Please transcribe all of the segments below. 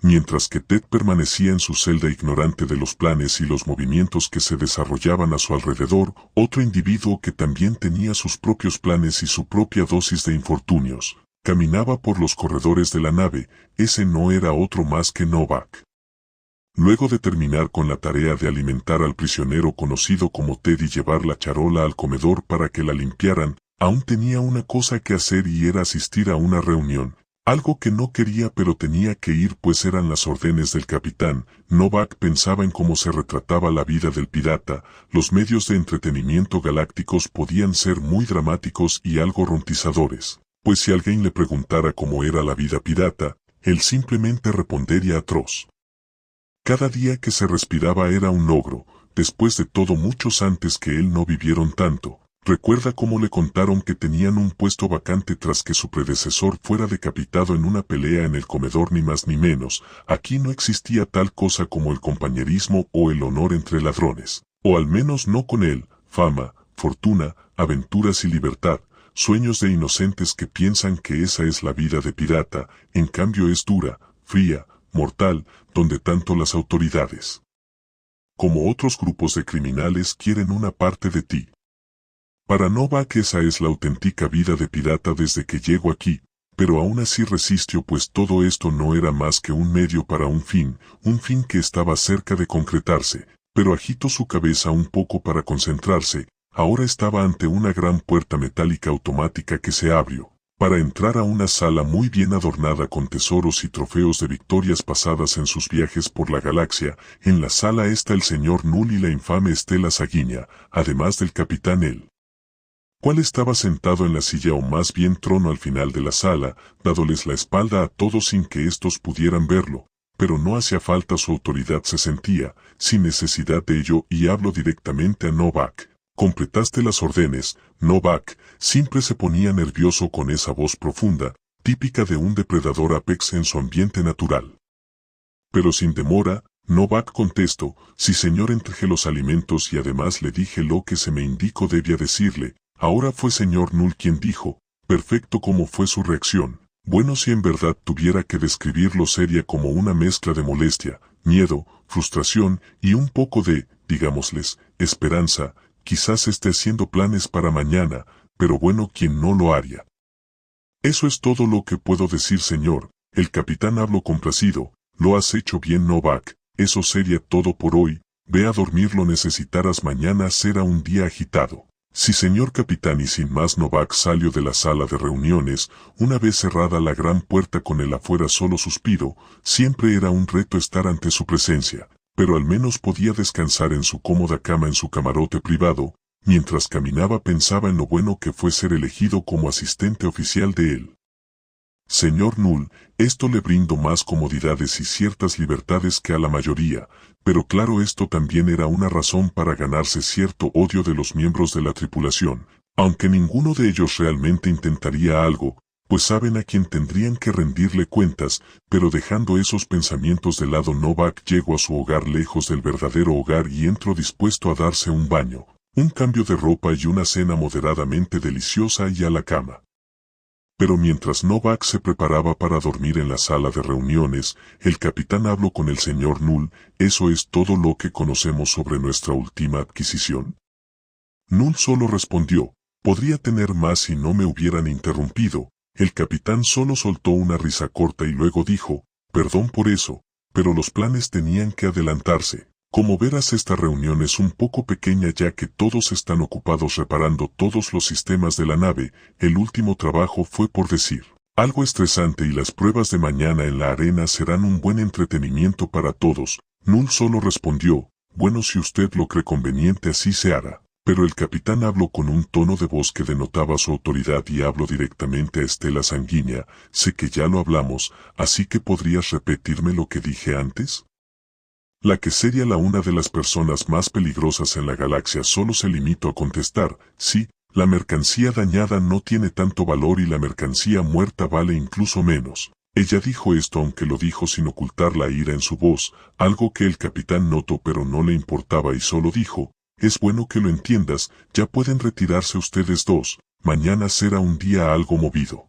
Mientras que Ted permanecía en su celda ignorante de los planes y los movimientos que se desarrollaban a su alrededor, otro individuo que también tenía sus propios planes y su propia dosis de infortunios, caminaba por los corredores de la nave. Ese no era otro más que Novak. Luego de terminar con la tarea de alimentar al prisionero conocido como Ted y llevar la charola al comedor para que la limpiaran, aún tenía una cosa que hacer y era asistir a una reunión. Algo que no quería pero tenía que ir pues eran las órdenes del capitán. Novak pensaba en cómo se retrataba la vida del pirata. Los medios de entretenimiento galácticos podían ser muy dramáticos y algo rontizadores, pues si alguien le preguntara cómo era la vida pirata, él simplemente respondería atroz. Cada día que se respiraba era un logro. Después de todo, muchos antes que él no vivieron tanto. Recuerda cómo le contaron que tenían un puesto vacante tras que su predecesor fuera decapitado en una pelea en el comedor, ni más ni menos. Aquí no existía tal cosa como el compañerismo o el honor entre ladrones. O al menos no con él. Fama, fortuna, aventuras y libertad. Sueños de inocentes que piensan que esa es la vida de pirata. En cambio es dura, fría, mortal, donde tanto las autoridades como otros grupos de criminales quieren una parte de ti. Para Novak esa es la auténtica vida de pirata desde que llegó aquí, pero aún así resistió, pues todo esto no era más que un medio para un fin que estaba cerca de concretarse, pero agitó su cabeza un poco para concentrarse. Ahora estaba ante una gran puerta metálica automática que se abrió, para entrar a una sala muy bien adornada con tesoros y trofeos de victorias pasadas en sus viajes por la galaxia. En la sala está el señor Null y la infame Estela Saguiña, además del capitán El cual estaba sentado en la silla o más bien trono al final de la sala, dándoles la espalda a todos sin que éstos pudieran verlo, pero no hacía falta, su autoridad se sentía, sin necesidad de ello, y habló directamente a Novak. Completaste las órdenes. Novak siempre se ponía nervioso con esa voz profunda, típica de un depredador apex en su ambiente natural. Pero sin demora, Novak contestó: sí señor, entregué los alimentos y además le dije lo que se me indicó debía decirle. Ahora fue señor Null quien dijo: perfecto. ¿Cómo fue su reacción? Bueno, si en verdad tuviera que describirlo sería como una mezcla de molestia, miedo, frustración y un poco de, digámosles, esperanza. Quizás esté haciendo planes para mañana, pero bueno, ¿quién no lo haría? Eso es todo lo que puedo decir, señor. El capitán habló complacido. Lo has hecho bien, Novak. Eso sería todo por hoy. Ve a dormir, lo necesitarás mañana, será un día agitado. Sí señor capitán, y sin más Novak salió de la sala de reuniones. Una vez cerrada la gran puerta con él afuera, solo suspiró. Siempre era un reto estar ante su presencia, pero al menos podía descansar en su cómoda cama en su camarote privado. Mientras caminaba pensaba en lo bueno que fue ser elegido como asistente oficial de él. Señor Null, esto le brindó más comodidades y ciertas libertades que a la mayoría, pero claro, esto también era una razón para ganarse cierto odio de los miembros de la tripulación, aunque ninguno de ellos realmente intentaría algo, pues saben a quién tendrían que rendirle cuentas. Pero dejando esos pensamientos de lado, Novak llegó a su hogar lejos del verdadero hogar y entró dispuesto a darse un baño, un cambio de ropa y una cena moderadamente deliciosa y a la cama. Pero mientras Novak se preparaba para dormir en la sala de reuniones, el capitán habló con el señor Null. ¿Eso es todo lo que conocemos sobre nuestra última adquisición? Null solo respondió: podría tener más si no me hubieran interrumpido. El capitán solo soltó una risa corta y luego dijo: perdón por eso, pero los planes tenían que adelantarse. Como verás, esta reunión es un poco pequeña ya que todos están ocupados reparando todos los sistemas de la nave. El último trabajo fue, por decir, algo estresante, y las pruebas de mañana en la arena serán un buen entretenimiento para todos. Null solo respondió: bueno, si usted lo cree conveniente, así se hará. Pero el capitán habló con un tono de voz que denotaba su autoridad y habló directamente a Estela Sanguínea: sé que ya lo hablamos, así que ¿podrías repetirme lo que dije antes? La que sería una de las personas más peligrosas en la galaxia solo se limitó a contestar: sí, la mercancía dañada no tiene tanto valor y la mercancía muerta vale incluso menos. Ella dijo esto aunque lo dijo sin ocultar la ira en su voz, algo que el capitán notó pero no le importaba, y solo dijo: es bueno que lo entiendas, ya pueden retirarse ustedes dos, mañana será un día algo movido.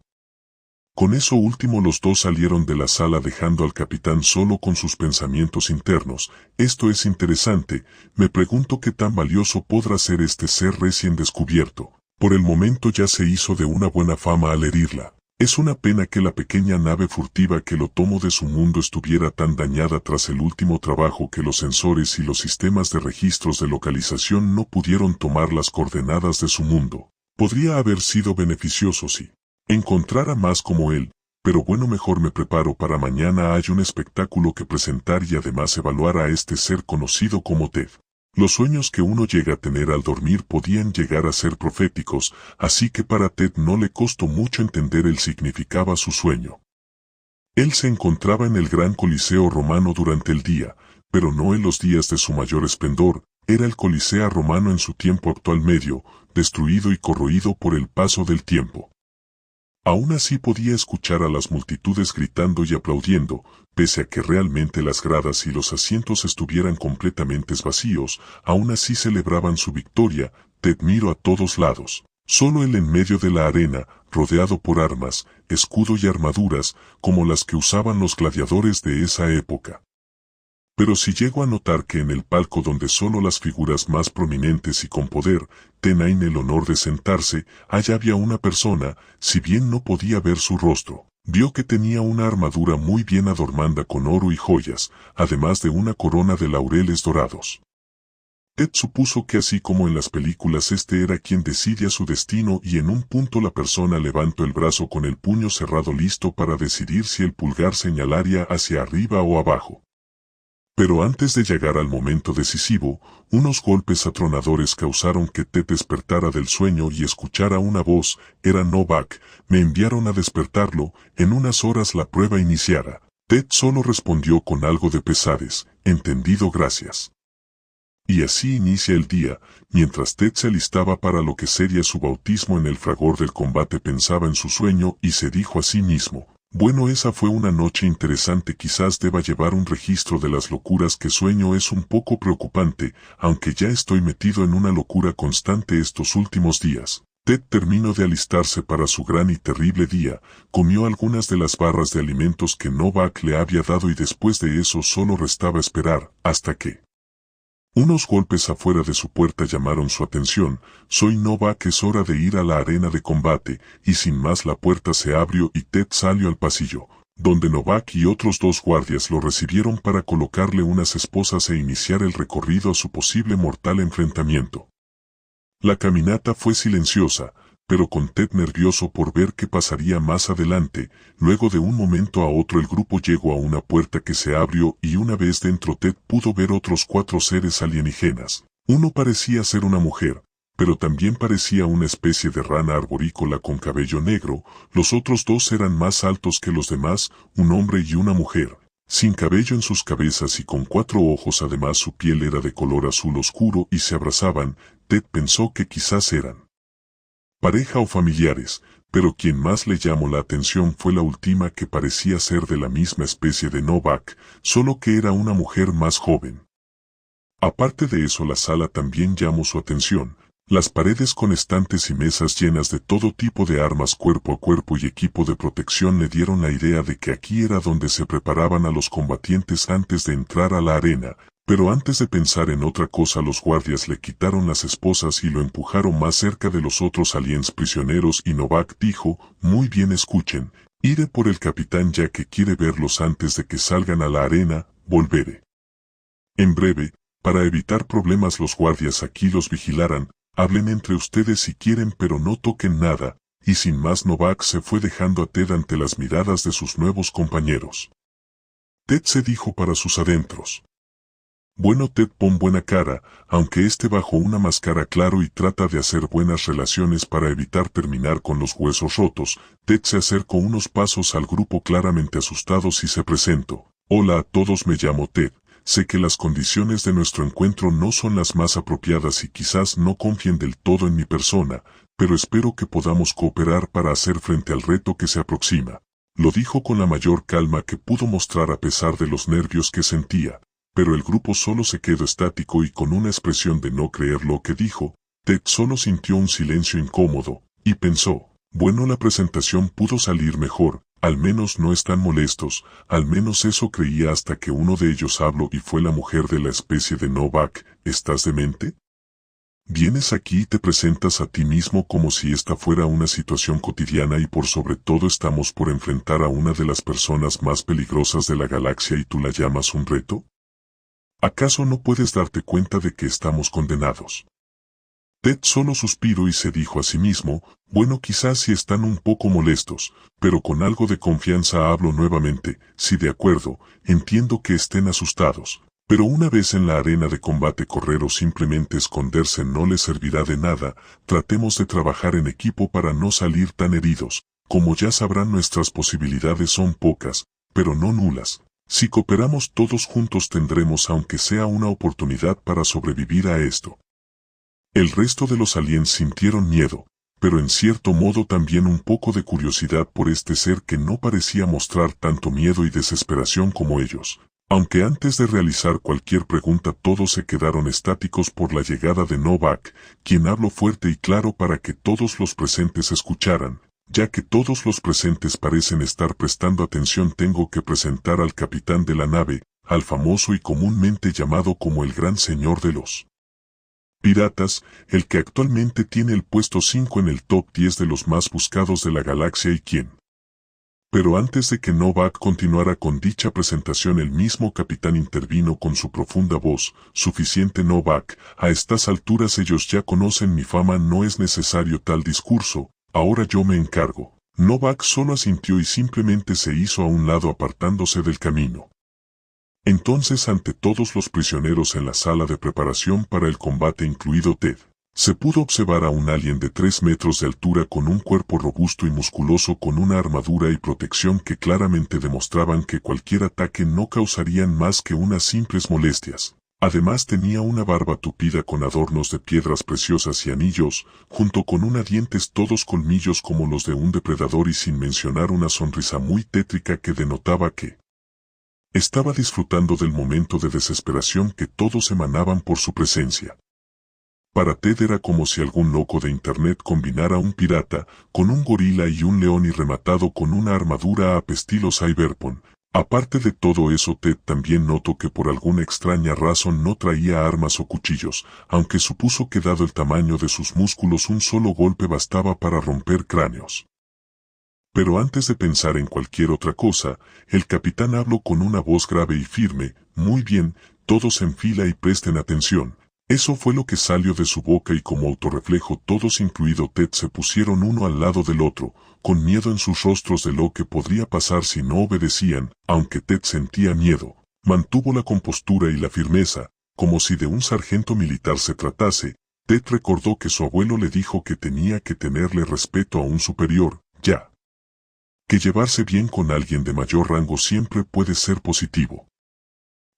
Con eso último los dos salieron de la sala dejando al capitán solo con sus pensamientos internos. Esto es interesante, me pregunto qué tan valioso podrá ser este ser recién descubierto. Por el momento ya se hizo de una buena fama al herirla. Es una pena que la pequeña nave furtiva que lo tomó de su mundo estuviera tan dañada tras el último trabajo que los sensores y los sistemas de registros de localización no pudieron tomar las coordenadas de su mundo. Podría haber sido beneficioso si encontrara más como él, pero bueno, mejor me preparo para mañana. Hay un espectáculo que presentar y además evaluar a este ser conocido como Ted. Los sueños que uno llega a tener al dormir podían llegar a ser proféticos, así que para Ted no le costó mucho entender el significado su sueño. Él se encontraba en el gran Coliseo romano durante el día, pero no en los días de su mayor esplendor. Era el Coliseo romano en su tiempo actual medio, destruido y corroído por el paso del tiempo. Aún así podía escuchar a las multitudes gritando y aplaudiendo, pese a que realmente las gradas y los asientos estuvieran completamente vacíos, aún así celebraban su victoria. Ted miró a todos lados. Solo él en medio de la arena, rodeado por armas, escudo y armaduras, como las que usaban los gladiadores de esa época. Pero si llego a notar que en el palco donde solo las figuras más prominentes y con poder tenían el honor de sentarse, allá había una persona, si bien no podía ver su rostro, vio que tenía una armadura muy bien adornada con oro y joyas, además de una corona de laureles dorados. Ted supuso que así como en las películas este era quien decidía su destino y en un punto la persona levantó el brazo con el puño cerrado listo para decidir si el pulgar señalaría hacia arriba o abajo. Pero antes de llegar al momento decisivo, unos golpes atronadores causaron que Ted despertara del sueño y escuchara una voz. Era Novak. Me enviaron a despertarlo. En unas horas la prueba iniciara. Ted solo respondió con algo de pesadez. Entendido, gracias. Y así inicia el día. Mientras Ted se alistaba para lo que sería su bautismo en el fragor del combate, pensaba en su sueño y se dijo a sí mismo: bueno, esa fue una noche interesante. Quizás deba llevar un registro de las locuras que sueño. Es un poco preocupante, aunque ya estoy metido en una locura constante estos últimos días. Ted terminó de alistarse para su gran y terrible día, comió algunas de las barras de alimentos que Novak le había dado y después de eso solo restaba esperar, hasta que unos golpes afuera de su puerta llamaron su atención. Soy Novak, es hora de ir a la arena de combate, y sin más la puerta se abrió y Ted salió al pasillo, donde Novak y otros dos guardias lo recibieron para colocarle unas esposas e iniciar el recorrido a su posible mortal enfrentamiento. La caminata fue silenciosa, pero con Ted nervioso por ver qué pasaría más adelante. Luego de un momento a otro el grupo llegó a una puerta que se abrió y una vez dentro Ted pudo ver otros 4 seres alienígenas. Uno parecía ser una mujer, pero también parecía una especie de rana arborícola con cabello negro. Los otros 2 eran más altos que los demás, un hombre y una mujer, sin cabello en sus cabezas y con 4 ojos. Además su piel era de color azul oscuro y se abrazaban. Ted pensó que quizás eran pareja o familiares, pero quien más le llamó la atención fue la última, que parecía ser de la misma especie de Novak, solo que era una mujer más joven. Aparte de eso, la sala también llamó su atención. Las paredes con estantes y mesas llenas de todo tipo de armas cuerpo a cuerpo y equipo de protección le dieron la idea de que aquí era donde se preparaban a los combatientes antes de entrar a la arena. Pero antes de pensar en otra cosa, los guardias le quitaron las esposas y lo empujaron más cerca de los otros aliens prisioneros y Novak dijo: muy bien, escuchen, iré por el capitán ya que quiere verlos antes de que salgan a la arena, volveré en breve. Para evitar problemas los guardias aquí los vigilarán, hablen entre ustedes si quieren pero no toquen nada, y sin más Novak se fue dejando a Ted ante las miradas de sus nuevos compañeros. Ted se dijo para sus adentros: bueno, Ted, pon buena cara, aunque esté bajo una máscara, claro, y trata de hacer buenas relaciones para evitar terminar con los huesos rotos. Ted se acercó unos pasos al grupo claramente asustados y se presentó: hola a todos, me llamo Ted. Sé que las condiciones de nuestro encuentro no son las más apropiadas y quizás no confíen del todo en mi persona, pero espero que podamos cooperar para hacer frente al reto que se aproxima. Lo dijo con la mayor calma que pudo mostrar a pesar de los nervios que sentía. Pero el grupo solo se quedó estático y con una expresión de no creer lo que dijo. Ted solo sintió un silencio incómodo, y pensó: Bueno, la presentación pudo salir mejor, al menos no están molestos, al menos eso creía hasta que uno de ellos habló y fue la mujer de la especie de Novak. ¿Estás demente? Vienes aquí y te presentas a ti mismo como si esta fuera una situación cotidiana y por sobre todo estamos por enfrentar a una de las personas más peligrosas de la galaxia y tú la llamas un reto. ¿Acaso no puedes darte cuenta de que estamos condenados? Ted solo suspiró y se dijo a sí mismo, bueno, quizás si están un poco molestos, pero con algo de confianza hablo nuevamente, sí, de acuerdo, entiendo que estén asustados, pero una vez en la arena de combate correr o simplemente esconderse no les servirá de nada. Tratemos de trabajar en equipo para no salir tan heridos. Como ya sabrán, nuestras posibilidades son pocas, pero no nulas. Si cooperamos todos juntos tendremos aunque sea una oportunidad para sobrevivir a esto. El resto de los aliens sintieron miedo, pero en cierto modo también un poco de curiosidad por este ser que no parecía mostrar tanto miedo y desesperación como ellos. Aunque antes de realizar cualquier pregunta todos se quedaron estáticos por la llegada de Novak, quien habló fuerte y claro para que todos los presentes escucharan. Ya que todos los presentes parecen estar prestando atención, tengo que presentar al capitán de la nave, al famoso y comúnmente llamado como el Gran Señor de los Piratas, el que actualmente tiene el puesto 5 en el top 10 de los más buscados de la galaxia y quien. Pero antes de que Novak continuara con dicha presentación, el mismo capitán intervino con su profunda voz. Suficiente, Novak, a estas alturas ellos ya conocen mi fama, no es necesario tal discurso, ahora yo me encargo. Novak solo asintió y simplemente se hizo a un lado apartándose del camino. Entonces, ante todos los prisioneros en la sala de preparación para el combate incluido Ted, se pudo observar a un alien de 3 metros de altura con un cuerpo robusto y musculoso con una armadura y protección que claramente demostraban que cualquier ataque no causarían más que unas simples molestias. Además tenía una barba tupida con adornos de piedras preciosas y anillos, junto con dientes todos colmillos como los de un depredador y sin mencionar una sonrisa muy tétrica que denotaba que estaba disfrutando del momento de desesperación que todos emanaban por su presencia. Para Ted era como si algún loco de internet combinara un pirata con un gorila y un león y rematado con una armadura AP estilo Cyberpunk. Aparte de todo eso, Ted también notó que por alguna extraña razón no traía armas o cuchillos, aunque supuso que dado el tamaño de sus músculos un solo golpe bastaba para romper cráneos. Pero antes de pensar en cualquier otra cosa, el capitán habló con una voz grave y firme, muy bien, todos en fila y presten atención. Eso fue lo que salió de su boca y como autorreflejo todos incluido Ted se pusieron uno al lado del otro, con miedo en sus rostros de lo que podría pasar si no obedecían. Aunque Ted sentía miedo, mantuvo la compostura y la firmeza, como si de un sargento militar se tratase. Ted recordó que su abuelo le dijo que tenía que tenerle respeto a un superior, ya que llevarse bien con alguien de mayor rango siempre puede ser positivo.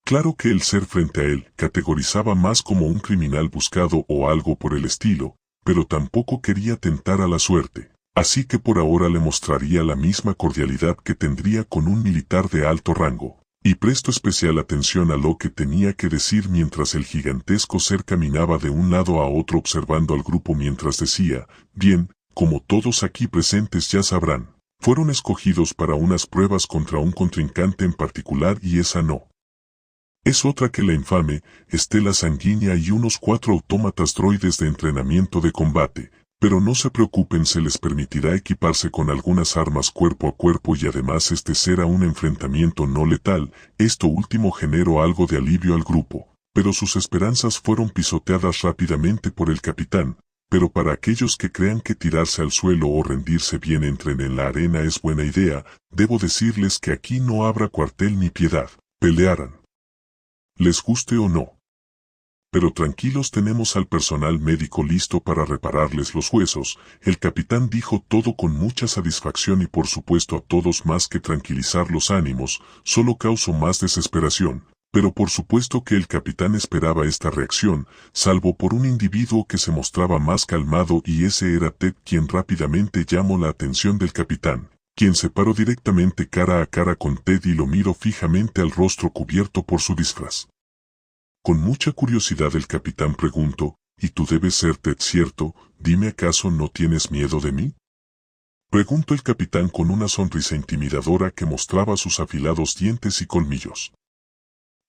Claro que el ser frente a él categorizaba más como un criminal buscado o algo por el estilo, pero tampoco quería tentar a la suerte, así que por ahora le mostraría la misma cordialidad que tendría con un militar de alto rango, y prestó especial atención a lo que tenía que decir mientras el gigantesco ser caminaba de un lado a otro observando al grupo mientras decía, bien, como todos aquí presentes ya sabrán, fueron escogidos para unas pruebas contra un contrincante en particular y esa no es otra que la infame estela sanguínea y unos 4 autómatas droides de entrenamiento de combate, pero no se preocupen, se les permitirá equiparse con algunas armas cuerpo a cuerpo y además este será un enfrentamiento no letal. Esto último generó algo de alivio al grupo, pero sus esperanzas fueron pisoteadas rápidamente por el capitán. Pero para aquellos que crean que tirarse al suelo o rendirse bien entren en la arena es buena idea, debo decirles que aquí no habrá cuartel ni piedad, pelearán les guste o no. Pero tranquilos, tenemos al personal médico listo para repararles los huesos. El capitán dijo todo con mucha satisfacción y por supuesto a todos más que tranquilizar los ánimos, solo causó más desesperación. Pero por supuesto que el capitán esperaba esta reacción, salvo por un individuo que se mostraba más calmado y ese era Ted, quien rápidamente llamó la atención del capitán, quien se paró directamente cara a cara con Ted y lo miró fijamente al rostro cubierto por su disfraz. Con mucha curiosidad el capitán preguntó, «¿Y tú debes ser Ted, cierto? Dime, ¿acaso no tienes miedo de mí?» Preguntó el capitán con una sonrisa intimidadora que mostraba sus afilados dientes y colmillos.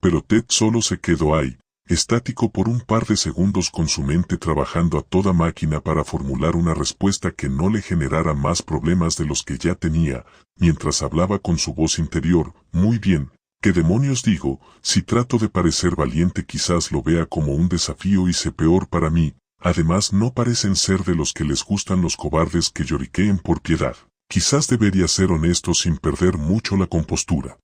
Pero Ted solo se quedó ahí, estático por un par de segundos con su mente trabajando a toda máquina para formular una respuesta que no le generara más problemas de los que ya tenía, mientras hablaba con su voz interior. Muy bien, ¿qué demonios digo? Si trato de parecer valiente quizás lo vea como un desafío y sea peor para mí. Además no parecen ser de los que les gustan los cobardes que lloriqueen por piedad. Quizás debería ser honesto sin perder mucho la compostura.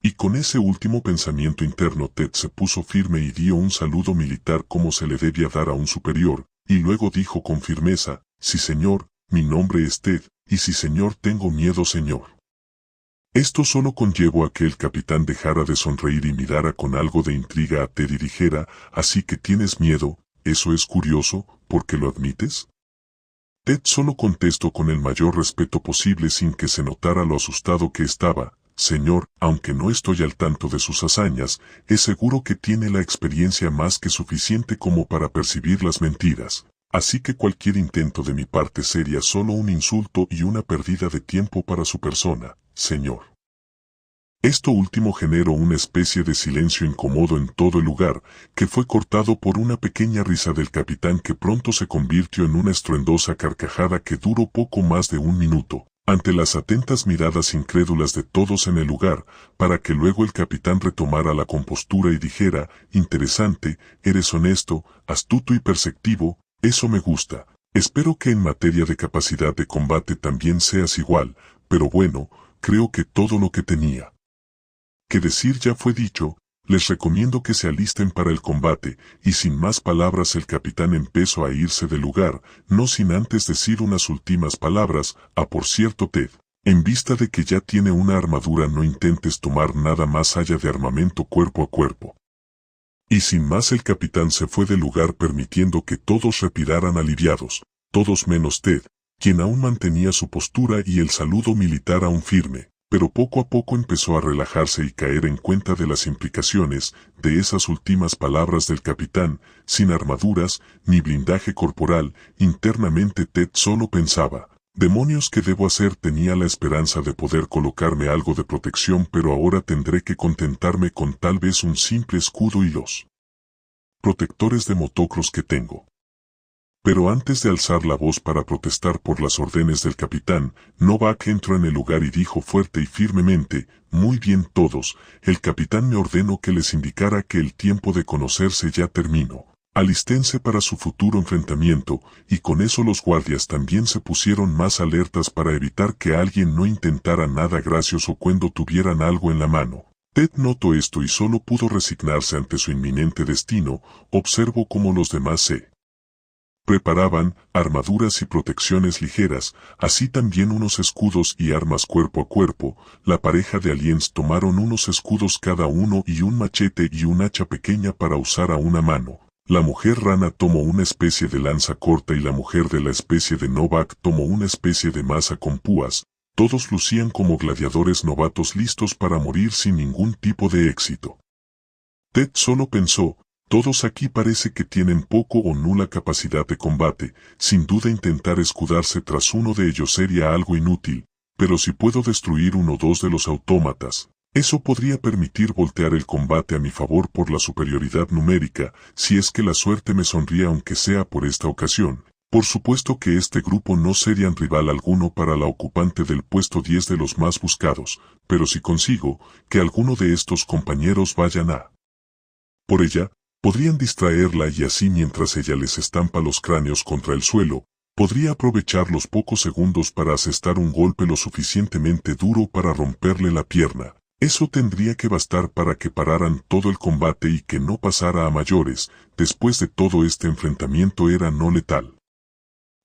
Y con ese último pensamiento interno Ted se puso firme y dio un saludo militar como se le debía dar a un superior, y luego dijo con firmeza, sí señor, mi nombre es Ted, y sí señor tengo miedo señor. Esto solo conllevó a que el capitán dejara de sonreír y mirara con algo de intriga a Ted y dijera, así que tienes miedo. Eso es curioso, ¿por qué lo admites? Ted solo contestó con el mayor respeto posible sin que se notara lo asustado que estaba. Señor, aunque no estoy al tanto de sus hazañas, es seguro que tiene la experiencia más que suficiente como para percibir las mentiras. Así que cualquier intento de mi parte sería solo un insulto y una pérdida de tiempo para su persona, señor. Esto último generó una especie de silencio incómodo en todo el lugar, que fue cortado por una pequeña risa del capitán que pronto se convirtió en una estruendosa carcajada que duró poco más de un minuto, ante las atentas miradas incrédulas de todos en el lugar, para que luego el capitán retomara la compostura y dijera, interesante, eres honesto, astuto y perceptivo, eso me gusta. Espero que en materia de capacidad de combate también seas igual, pero bueno, creo que todo lo que tenía que decir ya fue dicho. Les recomiendo que se alisten para el combate, y sin más palabras el capitán empezó a irse del lugar, no sin antes decir unas últimas palabras. Por cierto Ted, en vista de que ya tiene una armadura no intentes tomar nada más allá de armamento cuerpo a cuerpo. Y sin más el capitán se fue del lugar permitiendo que todos respiraran aliviados, todos menos Ted, quien aún mantenía su postura y el saludo militar aún firme. Pero poco a poco empezó a relajarse y caer en cuenta de las implicaciones de esas últimas palabras del capitán. Sin armaduras ni blindaje corporal, internamente Ted solo pensaba, demonios, ¿qué debo hacer? Tenía la esperanza de poder colocarme algo de protección, pero ahora tendré que contentarme con tal vez un simple escudo y los protectores de motocross que tengo. Pero antes de alzar la voz para protestar por las órdenes del capitán, Novak entró en el lugar y dijo fuerte y firmemente, muy bien todos, el capitán me ordenó que les indicara que el tiempo de conocerse ya terminó. Alístense para su futuro enfrentamiento, y con eso los guardias también se pusieron más alertas para evitar que alguien no intentara nada gracioso cuando tuvieran algo en la mano. Ted notó esto y solo pudo resignarse ante su inminente destino. Observó cómo los demás se preparaban armaduras y protecciones ligeras, así también unos escudos y armas cuerpo a cuerpo. La pareja de aliens tomaron unos escudos cada uno y un machete y un hacha pequeña para usar a una mano. La mujer rana tomó una especie de lanza corta y la mujer de la especie de Novak tomó una especie de maza con púas. Todos lucían como gladiadores novatos listos para morir sin ningún tipo de éxito. Ted solo pensó, todos aquí parece que tienen poco o nula capacidad de combate. Sin duda intentar escudarse tras uno de ellos sería algo inútil, pero si puedo destruir uno o dos de los autómatas, eso podría permitir voltear el combate a mi favor por la superioridad numérica, si es que la suerte me sonríe aunque sea por esta ocasión. Por supuesto que este grupo no serían rival alguno para la ocupante del puesto 10 de los más buscados, pero si consigo que alguno de estos compañeros vayan a por ella, podrían distraerla y así mientras ella les estampa los cráneos contra el suelo, podría aprovechar los pocos segundos para asestar un golpe lo suficientemente duro para romperle la pierna. Eso tendría que bastar para que pararan todo el combate y que no pasara a mayores. Después de todo este enfrentamiento era no letal.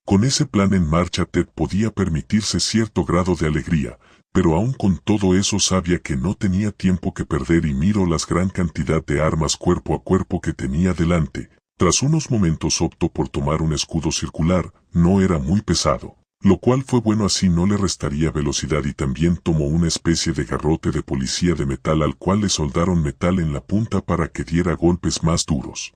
Con ese plan en marcha Ted podía permitirse cierto grado de alegría, pero aún con todo eso sabía que no tenía tiempo que perder y miró la gran cantidad de armas cuerpo a cuerpo que tenía delante. Tras unos momentos optó por tomar un escudo circular, no era muy pesado, lo cual fue bueno, así no le restaría velocidad, y también tomó una especie de garrote de policía de metal al cual le soldaron metal en la punta para que diera golpes más duros.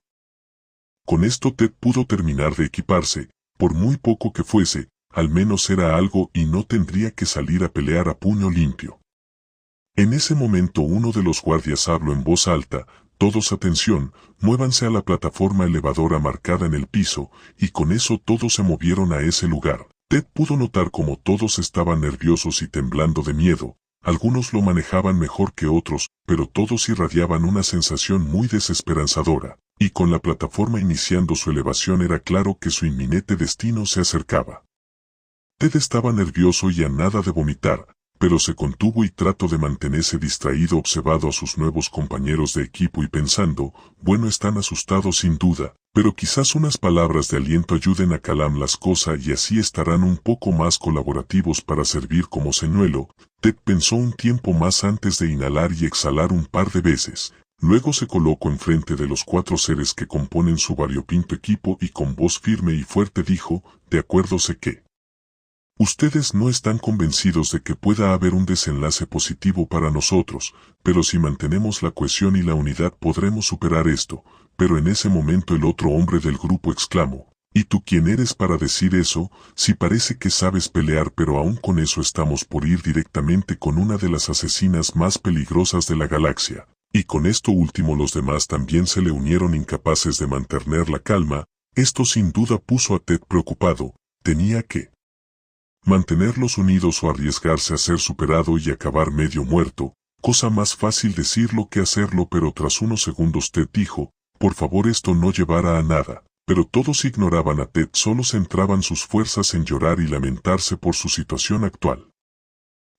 Con esto Ted pudo terminar de equiparse, por muy poco que fuese, al menos era algo y no tendría que salir a pelear a puño limpio. En ese momento uno de los guardias habló en voz alta: todos atención, muévanse a la plataforma elevadora marcada en el piso, y con eso todos se movieron a ese lugar. Ted pudo notar cómo todos estaban nerviosos y temblando de miedo. Algunos lo manejaban mejor que otros, pero todos irradiaban una sensación muy desesperanzadora, y con la plataforma iniciando su elevación era claro que su inminente destino se acercaba. Ted estaba nervioso y a nada de vomitar, pero se contuvo y trató de mantenerse distraído observando a sus nuevos compañeros de equipo y pensando: bueno, están asustados sin duda, pero quizás unas palabras de aliento ayuden a calmar las cosas y así estarán un poco más colaborativos para servir como señuelo. Ted pensó un tiempo más antes de inhalar y exhalar un par de veces. Luego se colocó enfrente de los 4 seres que componen su variopinto equipo y con voz firme y fuerte dijo: de acuerdo, sé que ustedes no están convencidos de que pueda haber un desenlace positivo para nosotros, pero si mantenemos la cohesión y la unidad podremos superar esto. Pero en ese momento el otro hombre del grupo exclamó: ¿y tú quién eres para decir eso? Si parece que sabes pelear, pero aún con eso estamos por ir directamente con una de las asesinas más peligrosas de la galaxia. Y con esto último los demás también se le unieron, incapaces de mantener la calma. Esto sin duda puso a Ted preocupado. Tenía que mantenerlos unidos o arriesgarse a ser superado y acabar medio muerto. Cosa más fácil decirlo que hacerlo, pero tras unos segundos Ted dijo: por favor, esto no llevará a nada. Pero todos ignoraban a Ted, solo centraban sus fuerzas en llorar y lamentarse por su situación actual.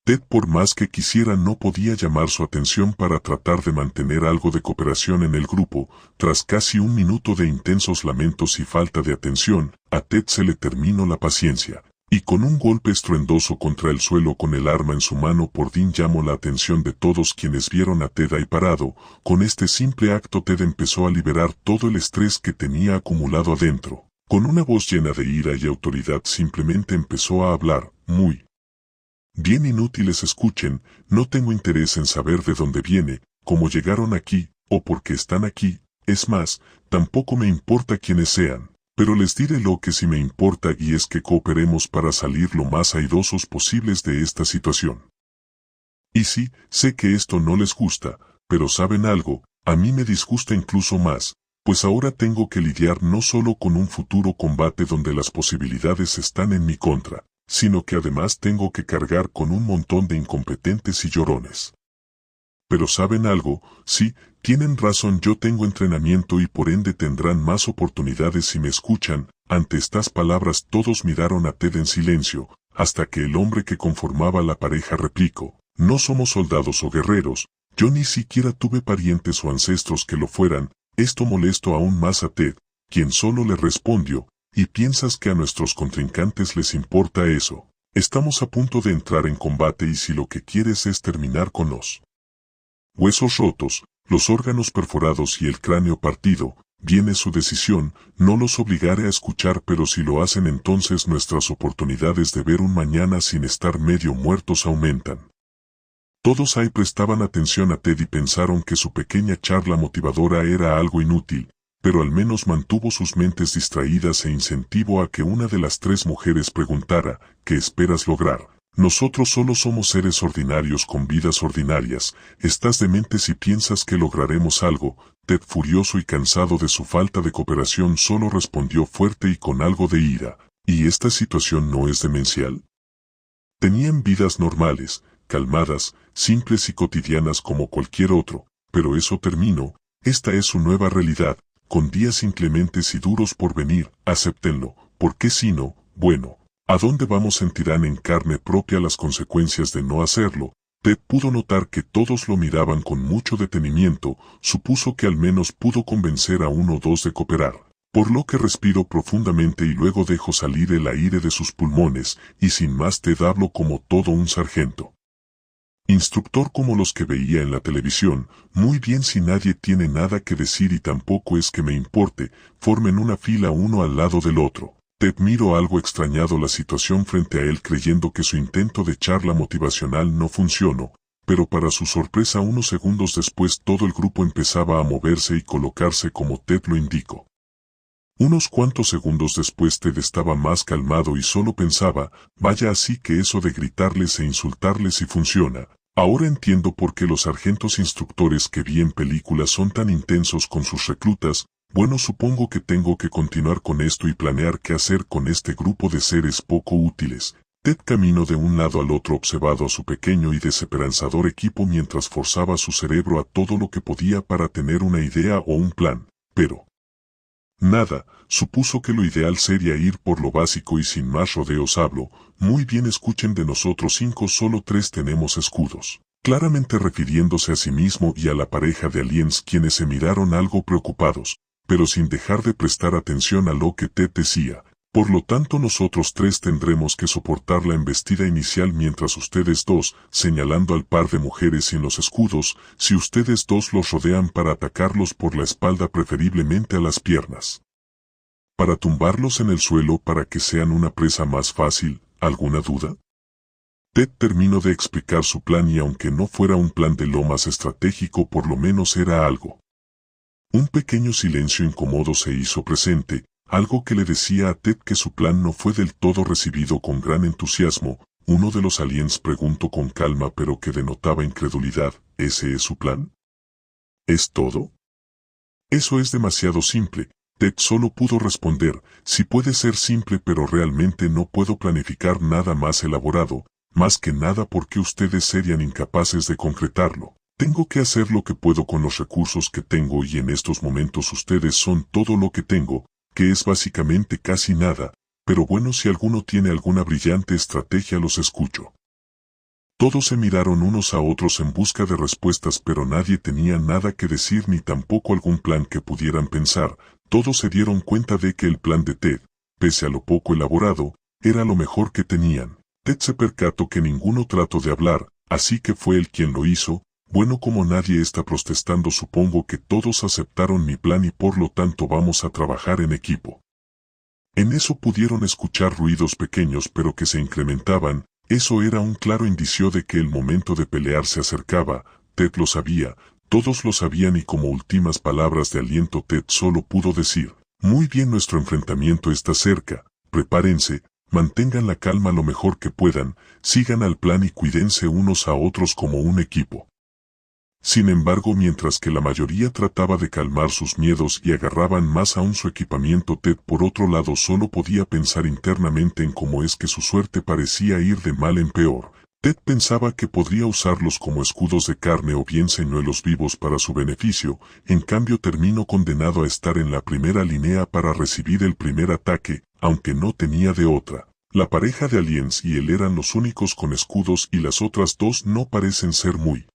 Ted, por más que quisiera, no podía llamar su atención para tratar de mantener algo de cooperación en el grupo. Tras casi un minuto de intensos lamentos y falta de atención, a Ted se le terminó la paciencia. Y con un golpe estruendoso contra el suelo con el arma en su mano, por fin llamó la atención de todos quienes vieron a Ted ahí parado. Con este simple acto Ted empezó a liberar todo el estrés que tenía acumulado adentro. Con una voz llena de ira y autoridad simplemente empezó a hablar: muy bien, inútiles, escuchen, no tengo interés en saber de dónde viene, cómo llegaron aquí, o por qué están aquí. Es más, tampoco me importa quiénes sean. Pero les diré lo que sí me importa, y es que cooperemos para salir lo más airosos posibles de esta situación. Y sí, sé que esto no les gusta, pero ¿saben algo? A mí me disgusta incluso más, pues ahora tengo que lidiar no solo con un futuro combate donde las posibilidades están en mi contra, sino que además tengo que cargar con un montón de incompetentes y llorones. Pero ¿saben algo? Sí, tienen razón, yo tengo entrenamiento y por ende tendrán más oportunidades si me escuchan. Ante estas palabras todos miraron a Ted en silencio, hasta que el hombre que conformaba la pareja replicó: no somos soldados o guerreros, yo ni siquiera tuve parientes o ancestros que lo fueran. Esto molestó aún más a Ted, quien solo le respondió: ¿y piensas que a nuestros contrincantes les importa eso? Estamos a punto de entrar en combate y si lo que quieres es terminar con los huesos rotos, los órganos perforados y el cráneo partido, viene su decisión. No los obligaré a escuchar, pero si lo hacen, entonces nuestras oportunidades de ver un mañana sin estar medio muertos aumentan. Todos ahí prestaban atención a Ted y pensaron que su pequeña charla motivadora era algo inútil, pero al menos mantuvo sus mentes distraídas e incentivó a que una de las 3 mujeres preguntara: ¿qué esperas lograr? Nosotros solo somos seres ordinarios con vidas ordinarias. ¿Estás demente si piensas que lograremos algo? Ted, furioso y cansado de su falta de cooperación, solo respondió fuerte y con algo de ira: ¿y esta situación no es demencial? Tenían vidas normales, calmadas, simples y cotidianas como cualquier otro, pero eso terminó. Esta es su nueva realidad, con días inclementes y duros por venir. Acéptenlo, porque si no, bueno, ¿a dónde vamos? Sentirán en carne propia las consecuencias de no hacerlo. Ted pudo notar que todos lo miraban con mucho detenimiento. Supuso que al menos pudo convencer a 1 o 2 de cooperar, por lo que respiró profundamente y luego dejó salir el aire de sus pulmones, y sin más Ted habló como todo un sargento instructor como los que veía en la televisión: muy bien, si nadie tiene nada que decir y tampoco es que me importe, formen una fila uno al lado del otro. Ted miró algo extrañado la situación frente a él, creyendo que su intento de charla motivacional no funcionó, pero para su sorpresa unos segundos después todo el grupo empezaba a moverse y colocarse como Ted lo indicó. Unos cuantos segundos después Ted estaba más calmado y solo pensaba, vaya, así que eso de gritarles e insultarles sí funciona. Ahora entiendo por qué los sargentos instructores que vi en películas son tan intensos con sus reclutas. Bueno, supongo que tengo que continuar con esto y planear qué hacer con este grupo de seres poco útiles. Ted caminó de un lado al otro observando a su pequeño y desesperanzador equipo mientras forzaba su cerebro a todo lo que podía para tener una idea o un plan, pero nada, supuso que lo ideal sería ir por lo básico y sin más rodeos habló. Muy bien, escuchen, de nosotros 5 solo 3 tenemos escudos. Claramente refiriéndose a sí mismo y a la pareja de aliens, quienes se miraron algo preocupados, pero sin dejar de prestar atención a lo que Ted decía. Por lo tanto, nosotros 3 tendremos que soportar la embestida inicial mientras ustedes 2, señalando al par de mujeres sin los escudos, si ustedes 2 los rodean para atacarlos por la espalda, preferiblemente a las piernas. Para tumbarlos en el suelo para que sean una presa más fácil. ¿Alguna duda? Ted terminó de explicar su plan y aunque no fuera un plan de lo más estratégico, por lo menos era algo. Un pequeño silencio incómodo se hizo presente, algo que le decía a Ted que su plan no fue del todo recibido con gran entusiasmo. Uno de los aliens preguntó con calma pero que denotaba incredulidad, ¿ese es su plan? ¿Es todo? Eso es demasiado simple. Ted solo pudo responder, sí puede ser simple, pero realmente no puedo planificar nada más elaborado, más que nada porque ustedes serían incapaces de concretarlo. Tengo que hacer lo que puedo con los recursos que tengo y en estos momentos ustedes son todo lo que tengo, que es básicamente casi nada, pero bueno, si alguno tiene alguna brillante estrategia los escucho. Todos se miraron unos a otros en busca de respuestas, pero nadie tenía nada que decir ni tampoco algún plan que pudieran pensar. Todos se dieron cuenta de que el plan de Ted, pese a lo poco elaborado, era lo mejor que tenían. Ted se percató que ninguno trató de hablar, así que fue él quien lo hizo. Bueno, como nadie está protestando, supongo que todos aceptaron mi plan y por lo tanto vamos a trabajar en equipo. En eso pudieron escuchar ruidos pequeños pero que se incrementaban. Eso era un claro indicio de que el momento de pelear se acercaba. Ted lo sabía, todos lo sabían y como últimas palabras de aliento Ted solo pudo decir, muy bien, nuestro enfrentamiento está cerca, prepárense, mantengan la calma lo mejor que puedan, sigan al plan y cuídense unos a otros como un equipo. Sin embargo, mientras que la mayoría trataba de calmar sus miedos y agarraban más aún su equipamiento, Ted por otro lado solo podía pensar internamente en cómo es que su suerte parecía ir de mal en peor. Ted pensaba que podría usarlos como escudos de carne o bien señuelos vivos para su beneficio, en cambio terminó condenado a estar en la primera línea para recibir el primer ataque, aunque no tenía de otra. La pareja de aliens y él eran los únicos con escudos y las otras 2 no parecen ser muy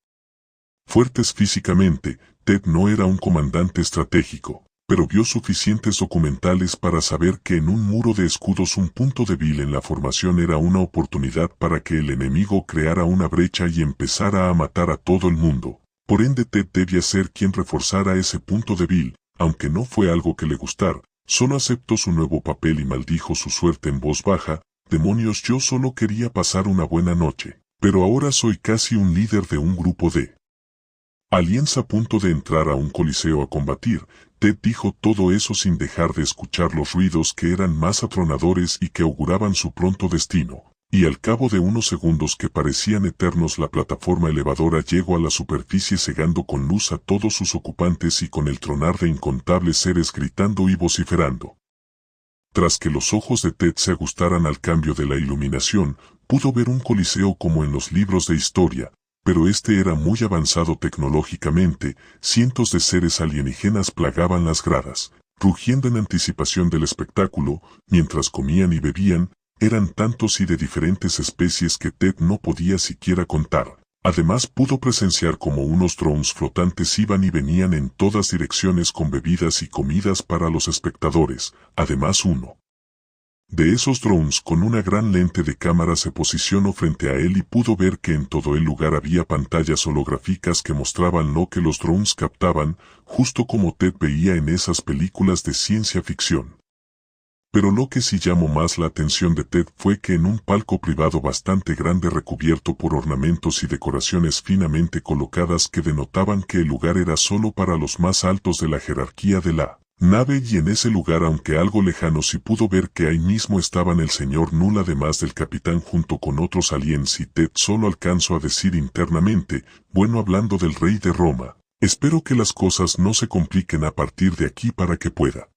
fuertes físicamente. Ted no era un comandante estratégico, pero vio suficientes documentales para saber que en un muro de escudos un punto débil en la formación era una oportunidad para que el enemigo creara una brecha y empezara a matar a todo el mundo. Por ende, Ted debía ser quien reforzara ese punto débil, aunque no fue algo que le gustara. Solo aceptó su nuevo papel y maldijo su suerte en voz baja. Demonios, yo solo quería pasar una buena noche, pero ahora soy casi un líder de un grupo de aliens a punto de entrar a un coliseo a combatir. Ted dijo todo eso sin dejar de escuchar los ruidos que eran más atronadores y que auguraban su pronto destino. Y al cabo de unos segundos que parecían eternos, la plataforma elevadora llegó a la superficie cegando con luz a todos sus ocupantes y con el tronar de incontables seres gritando y vociferando. Tras que los ojos de Ted se ajustaran al cambio de la iluminación, pudo ver un coliseo como en los libros de historia, pero este era muy avanzado tecnológicamente. Cientos de seres alienígenas plagaban las gradas, rugiendo en anticipación del espectáculo, mientras comían y bebían. Eran tantos y de diferentes especies que Ted no podía siquiera contar. Además pudo presenciar cómo unos drones flotantes iban y venían en todas direcciones con bebidas y comidas para los espectadores. Además, uno de esos drones con una gran lente de cámara se posicionó frente a él y pudo ver que en todo el lugar había pantallas holográficas que mostraban lo que los drones captaban, justo como Ted veía en esas películas de ciencia ficción. Pero lo que sí llamó más la atención de Ted fue que en un palco privado bastante grande recubierto por ornamentos y decoraciones finamente colocadas que denotaban que el lugar era solo para los más altos de la jerarquía de la nave y en ese lugar, aunque algo lejano, sí pudo ver que ahí mismo estaban el señor Null además del capitán junto con otros aliens y Ted solo alcanzó a decir internamente, bueno, hablando del rey de Roma, espero que las cosas no se compliquen a partir de aquí para que pueda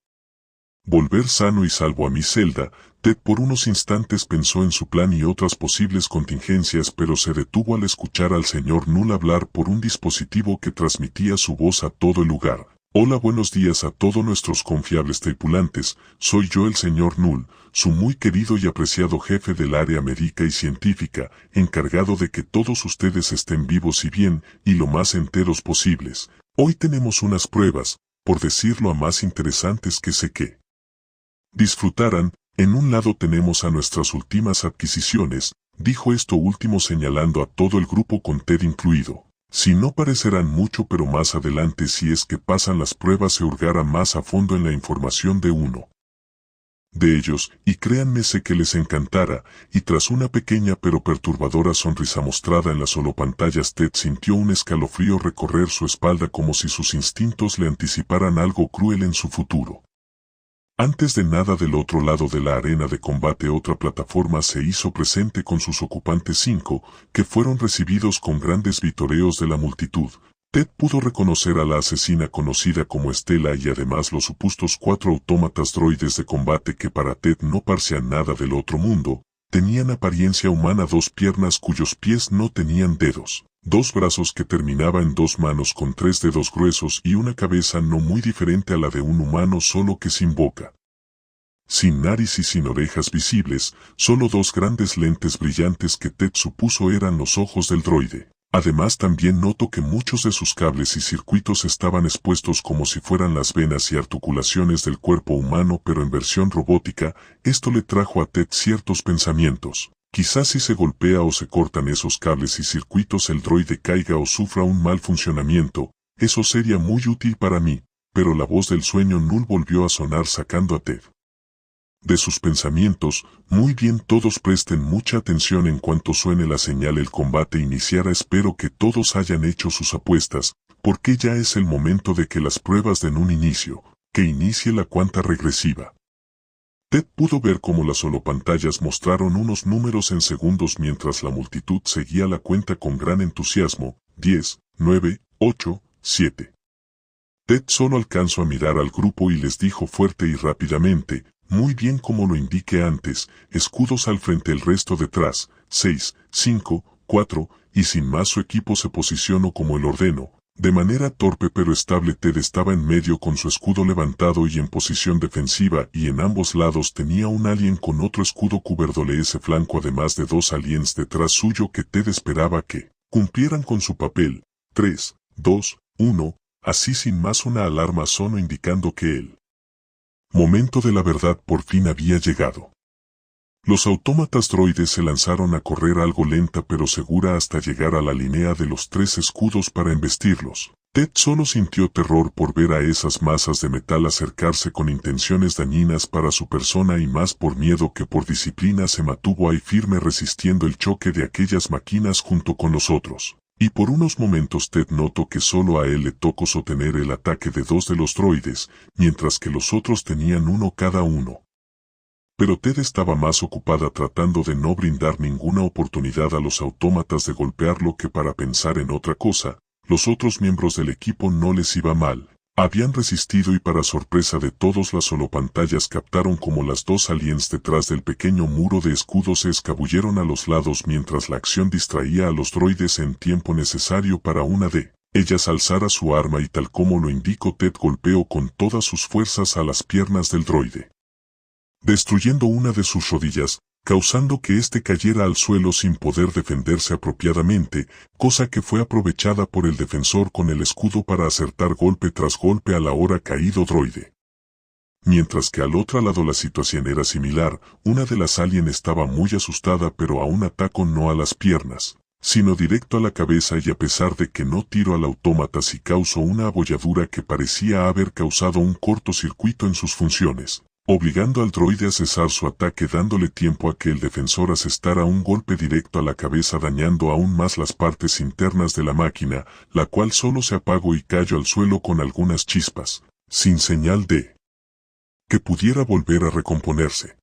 volver sano y salvo a mi celda. Ted por unos instantes pensó en su plan y otras posibles contingencias, pero se detuvo al escuchar al señor Null hablar por un dispositivo que transmitía su voz a todo el lugar. Hola, buenos días a todos nuestros confiables tripulantes, soy yo el señor Null, su muy querido y apreciado jefe del área médica y científica, encargado de que todos ustedes estén vivos y bien, y lo más enteros posibles. Hoy tenemos unas pruebas, por decirlo a más interesantes que sé que disfrutarán. En un lado tenemos a nuestras últimas adquisiciones, dijo esto último señalando a todo el grupo con Ted incluido. Si no parecerán mucho, pero más adelante, si es que pasan las pruebas, se hurgará más a fondo en la información de uno de ellos, y créanme, sé que les encantará. Y tras una pequeña pero perturbadora sonrisa mostrada en las solopantallas, Ted sintió un escalofrío recorrer su espalda, como si sus instintos le anticiparan algo cruel en su futuro. Antes de nada, del otro lado de la arena de combate, otra plataforma se hizo presente con sus ocupantes 5, que fueron recibidos con grandes vitoreos de la multitud. Ted pudo reconocer a la asesina conocida como Estela y además los supuestos 4 autómatas droides de combate que para Ted no parecían nada del otro mundo. Tenían apariencia humana, 2 piernas cuyos pies no tenían dedos, 2 brazos que terminaban en 2 manos con 3 dedos gruesos y una cabeza no muy diferente a la de un humano, solo que sin boca, sin nariz y sin orejas visibles, solo 2 grandes lentes brillantes que Ted supuso eran los ojos del droide. Además, también notó que muchos de sus cables y circuitos estaban expuestos como si fueran las venas y articulaciones del cuerpo humano, pero en versión robótica. Esto le trajo a Ted ciertos pensamientos. Quizás si se golpea o se cortan esos cables y circuitos, el droide caiga o sufra un mal funcionamiento. Eso sería muy útil para mí. Pero la voz del sueño Null volvió a sonar, sacando a Ted de sus pensamientos. Muy bien, todos presten mucha atención. En cuanto suene la señal, el combate iniciará. Espero que todos hayan hecho sus apuestas, porque ya es el momento de que las pruebas den un inicio, que inicie la cuenta regresiva. Ted pudo ver cómo las solopantallas mostraron unos números en segundos mientras la multitud seguía la cuenta con gran entusiasmo. 10, 9, 8, 7. Ted solo alcanzó a mirar al grupo y les dijo fuerte y rápidamente, muy bien, como lo indiqué antes, escudos al frente, el resto detrás, 6, 5, 4, y sin más su equipo se posicionó como él ordenó. De manera torpe pero estable, Ted estaba en medio con su escudo levantado y en posición defensiva, y en ambos lados tenía un alien con otro escudo cubriéndole ese flanco, además de 2 aliens detrás suyo que Ted esperaba que cumplieran con su papel. 3, 2, 1, así sin más una alarma sonó indicando que el momento de la verdad por fin había llegado. Los autómatas droides se lanzaron a correr algo lenta pero segura hasta llegar a la línea de los 3 escudos para embestirlos. Ted solo sintió terror por ver a esas masas de metal acercarse con intenciones dañinas para su persona, y más por miedo que por disciplina se mantuvo ahí firme resistiendo el choque de aquellas máquinas junto con los otros. Y por unos momentos Ted notó que solo a él le tocó sostener el ataque de 2 de los droides, mientras que los otros tenían 1 cada uno. Pero Ted estaba más ocupada tratando de no brindar ninguna oportunidad a los autómatas de golpearlo que para pensar en otra cosa. Los otros miembros del equipo no les iba mal. Habían resistido y para sorpresa de todos, las solopantallas captaron como las 2 aliens detrás del pequeño muro de escudos se escabulleron a los lados mientras la acción distraía a los droides en tiempo necesario para una de ellas alzara su arma y, tal como lo indicó Ted, golpeó con todas sus fuerzas a las piernas del droide, destruyendo una de sus rodillas, causando que éste cayera al suelo sin poder defenderse apropiadamente, cosa que fue aprovechada por el defensor con el escudo para acertar golpe tras golpe al ahora caído droide. Mientras que al otro lado la situación era similar. Una de las aliens estaba muy asustada, pero aún atacó no a las piernas, sino directo a la cabeza, y a pesar de que no tiró al autómata, sí causó una abolladura que parecía haber causado un cortocircuito en sus funciones, obligando al droide a cesar su ataque, dándole tiempo a que el defensor asestara un golpe directo a la cabeza, dañando aún más las partes internas de la máquina, la cual solo se apagó y cayó al suelo con algunas chispas, sin señal de que pudiera volver a recomponerse.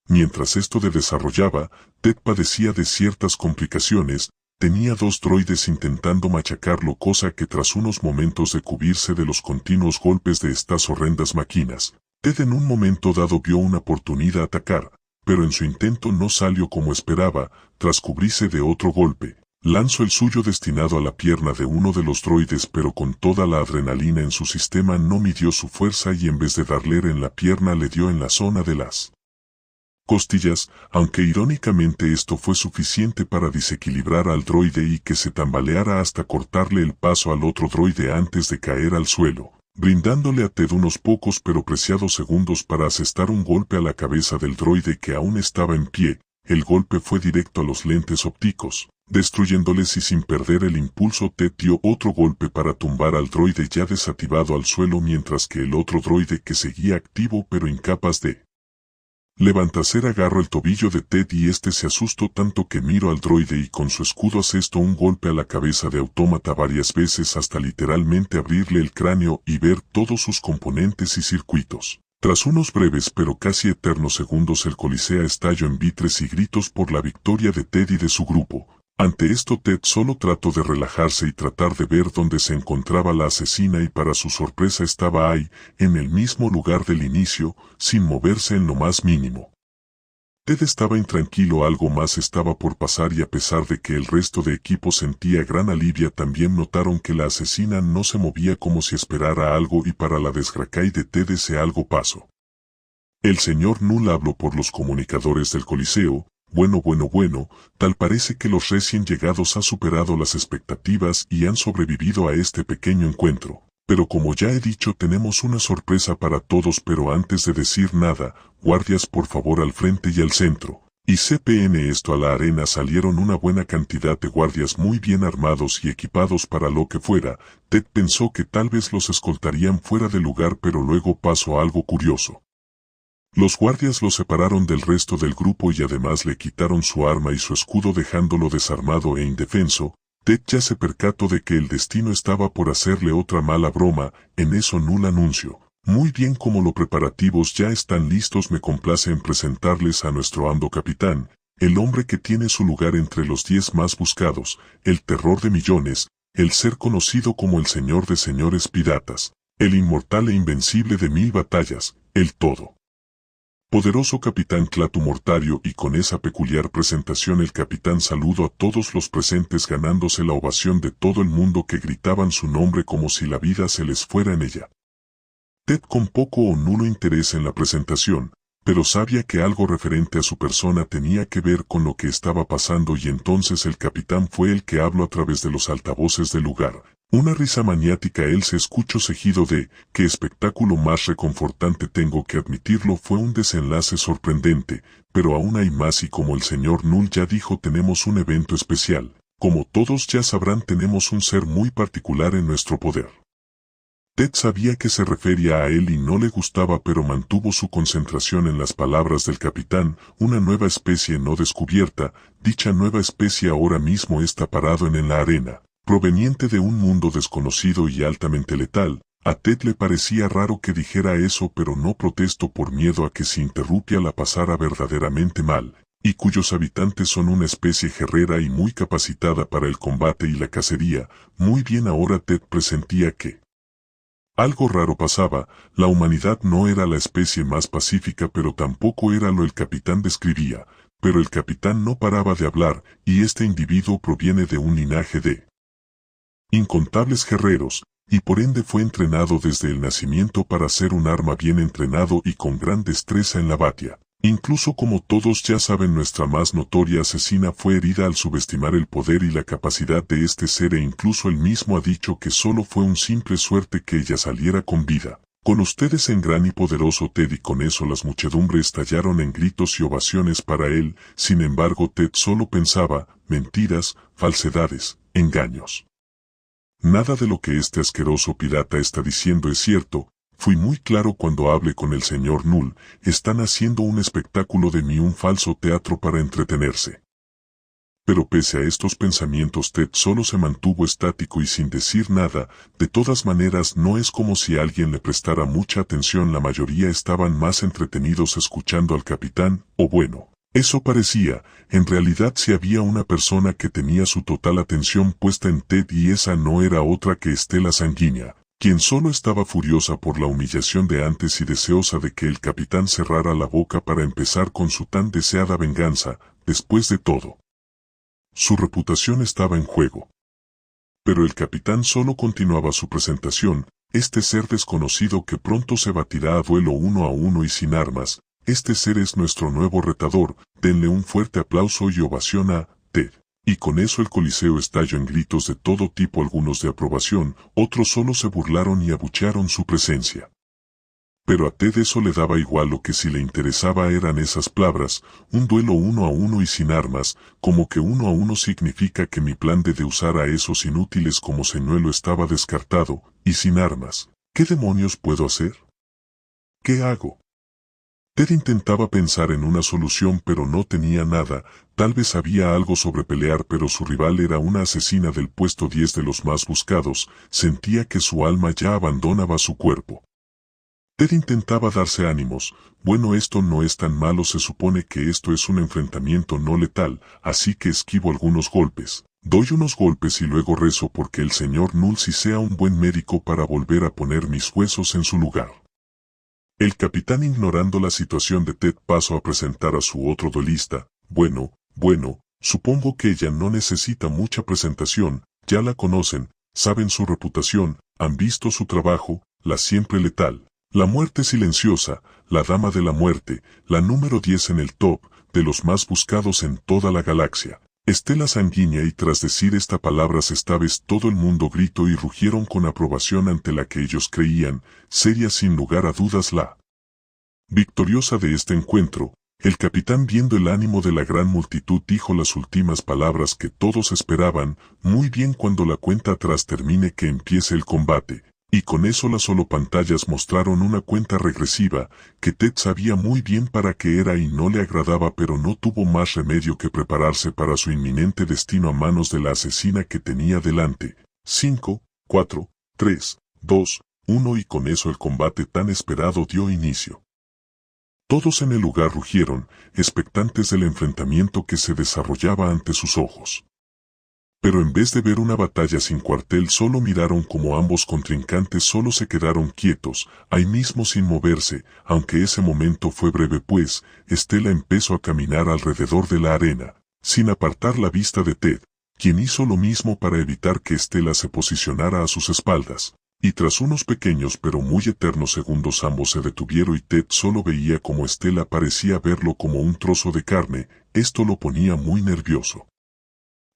Mientras esto se desarrollaba, Ted padecía de ciertas complicaciones. Tenía 2 droides intentando machacarlo, cosa que tras unos momentos de cubrirse de los continuos golpes de estas horrendas máquinas, Ted en un momento dado vio una oportunidad de atacar, pero en su intento no salió como esperaba. Tras cubrirse de otro golpe, lanzó el suyo destinado a la pierna de uno de los droides, pero con toda la adrenalina en su sistema no midió su fuerza y en vez de darle en la pierna le dio en la zona de las costillas, aunque irónicamente esto fue suficiente para desequilibrar al droide y que se tambaleara hasta cortarle el paso al otro droide antes de caer al suelo, brindándole a Ted unos pocos pero preciados segundos para asestar un golpe a la cabeza del droide que aún estaba en pie. El golpe fue directo a los lentes ópticos, destruyéndoles, y sin perder el impulso Ted dio otro golpe para tumbar al droide ya desactivado al suelo, mientras que el otro droide, que seguía activo pero incapaz de levantarse, agarró el tobillo de Ted y este se asustó tanto que miró al droide y con su escudo asestó un golpe a la cabeza de Autómata varias veces hasta literalmente abrirle el cráneo y ver todos sus componentes y circuitos. Tras unos breves pero casi eternos segundos, el Coliseo estalló en vitres y gritos por la victoria de Ted y de su grupo. Ante esto Ted solo trató de relajarse y tratar de ver dónde se encontraba la asesina, y para su sorpresa estaba ahí, en el mismo lugar del inicio, sin moverse en lo más mínimo. Ted estaba intranquilo, algo más estaba por pasar, y a pesar de que el resto de equipo sentía gran alivio, también notaron que la asesina no se movía, como si esperara algo, y para la desgracia de Ted ese algo pasó. El señor Null habló por los comunicadores del Coliseo. Bueno, tal parece que los recién llegados han superado las expectativas y han sobrevivido a este pequeño encuentro. Pero como ya he dicho, tenemos una sorpresa para todos, pero antes de decir nada, guardias por favor al frente y al centro. Y CPN esto, a la arena salieron una buena cantidad de guardias muy bien armados y equipados para lo que fuera. Ted pensó que tal vez los escoltarían fuera de lugar, pero luego pasó algo curioso. Los guardias lo separaron del resto del grupo y además le quitaron su arma y su escudo, dejándolo desarmado e indefenso. Ted ya se percató de que el destino estaba por hacerle otra mala broma. En eso Null anunció: muy bien, como los preparativos ya están listos, me complace en presentarles a nuestro amado capitán, el hombre que tiene su lugar entre los 10 más buscados, el terror de millones, el ser conocido como el señor de señores piratas, el inmortal e invencible de 1000 batallas, el todo poderoso capitán Klaatu Mortario. Y con esa peculiar presentación el capitán saludó a todos los presentes, ganándose la ovación de todo el mundo, que gritaban su nombre como si la vida se les fuera en ella. Ted con poco o nulo interés en la presentación, pero sabía que algo referente a su persona tenía que ver con lo que estaba pasando, y entonces el capitán fue el que habló a través de los altavoces del lugar. Una risa maniática él se escuchó seguido de: qué espectáculo más reconfortante, tengo que admitirlo, fue un desenlace sorprendente, pero aún hay más, y como el señor Null ya dijo, tenemos un evento especial. Como todos ya sabrán, tenemos un ser muy particular en nuestro poder. Ted sabía que se refería a él y no le gustaba, pero mantuvo su concentración en las palabras del capitán: una nueva especie no descubierta. Dicha nueva especie ahora mismo está parado en la arena, proveniente de un mundo desconocido y altamente letal. A Ted le parecía raro que dijera eso, pero no protestó por miedo a que si interrumpía la pasara verdaderamente mal, y cuyos habitantes son una especie guerrera y muy capacitada para el combate y la cacería. Muy bien, ahora Ted presentía que algo raro pasaba. La humanidad no era la especie más pacífica, pero tampoco era lo el capitán describía. Pero el capitán no paraba de hablar, y este individuo proviene de un linaje de incontables guerreros, y por ende fue entrenado desde el nacimiento para ser un arma, bien entrenado y con gran destreza en la batalla. Incluso, como todos ya saben, nuestra más notoria asesina fue herida al subestimar el poder y la capacidad de este ser, e incluso él mismo ha dicho que solo fue un simple suerte que ella saliera con vida. Con ustedes en gran y poderoso Ted, y con eso las muchedumbres estallaron en gritos y ovaciones para él. Sin embargo, Ted solo pensaba: mentiras, falsedades, engaños. Nada de lo que este asqueroso pirata está diciendo es cierto. Fui muy claro cuando hablé con el señor Null. Están haciendo un espectáculo de mí, un falso teatro para entretenerse. Pero pese a estos pensamientos Ted solo se mantuvo estático y sin decir nada. De todas maneras no es como si alguien le prestara mucha atención, la mayoría estaban más entretenidos escuchando al capitán, o bueno, eso parecía. En realidad sí había una persona que tenía su total atención puesta en Ted y esa no era otra que Stella Sanguínea, quien solo estaba furiosa por la humillación de antes y deseosa de que el capitán cerrara la boca para empezar con su tan deseada venganza. Después de todo, su reputación estaba en juego. Pero el capitán solo continuaba su presentación. Este ser desconocido que pronto se batirá a duelo 1 a 1 y sin armas. Este ser es nuestro nuevo retador. Denle un fuerte aplauso y ovación a Ted. Y con eso el coliseo estalló en gritos de todo tipo, algunos de aprobación, otros solo se burlaron y abuchearon su presencia. Pero a Ted eso le daba igual, lo que sí le interesaba eran esas palabras, un duelo 1 a 1 y sin armas, como que 1 a 1 significa que mi plan de usar a esos inútiles como señuelo estaba descartado, y sin armas, ¿qué demonios puedo hacer? ¿Qué hago? Ted intentaba pensar en una solución pero no tenía nada. Tal vez había algo sobre pelear, pero su rival era una asesina del puesto 10 de los más buscados. Sentía que su alma ya abandonaba su cuerpo. Ted intentaba darse ánimos. Bueno, esto no es tan malo, se supone que esto es un enfrentamiento no letal, así que esquivo algunos golpes. Doy unos golpes y luego rezo porque el señor Nulsi sea un buen médico para volver a poner mis huesos en su lugar. El capitán, ignorando la situación de Ted, pasó a presentar a su otro duelista. Bueno, supongo que ella no necesita mucha presentación, ya la conocen, saben su reputación, han visto su trabajo, la siempre letal. La muerte silenciosa, la dama de la muerte, la número 10 en el top, de los más buscados en toda la galaxia. Stella Sanguínea. Y tras decir estas palabras esta vez todo el mundo gritó y rugieron con aprobación ante la que ellos creían, sería sin lugar a dudas la victoriosa de este encuentro. El capitán, viendo el ánimo de la gran multitud, dijo las últimas palabras que todos esperaban: muy bien, cuando la cuenta atrás termine que empiece el combate. Y con eso las holopantallas mostraron una cuenta regresiva, que Ted sabía muy bien para qué era y no le agradaba, pero no tuvo más remedio que prepararse para su inminente destino a manos de la asesina que tenía delante. 5, 4, 3, 2, 1 y con eso el combate tan esperado dio inicio. Todos en el lugar rugieron, expectantes del enfrentamiento que se desarrollaba ante sus ojos. Pero en vez de ver una batalla sin cuartel, solo miraron como ambos contrincantes solo se quedaron quietos, ahí mismo sin moverse, aunque ese momento fue breve, pues Stella empezó a caminar alrededor de la arena, sin apartar la vista de Ted, quien hizo lo mismo para evitar que Stella se posicionara a sus espaldas. Y tras unos pequeños pero muy eternos segundos ambos se detuvieron y Ted solo veía como Stella parecía verlo como un trozo de carne. Esto lo ponía muy nervioso.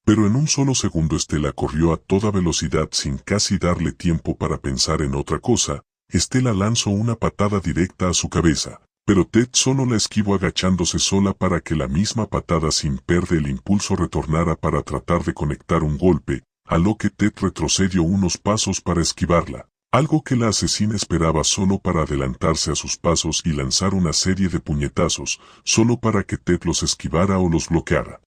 Pero en un solo segundo Stella corrió a toda velocidad sin casi darle tiempo para pensar en otra cosa. Stella lanzó una patada directa a su cabeza, pero Ted solo la esquivó agachándose sola para que la misma patada sin perder el impulso retornara para tratar de conectar un golpe, a lo que Ted retrocedió unos pasos para esquivarla, algo que la asesina esperaba solo para adelantarse a sus pasos y lanzar una serie de puñetazos, solo para que Ted los esquivara o los bloqueara.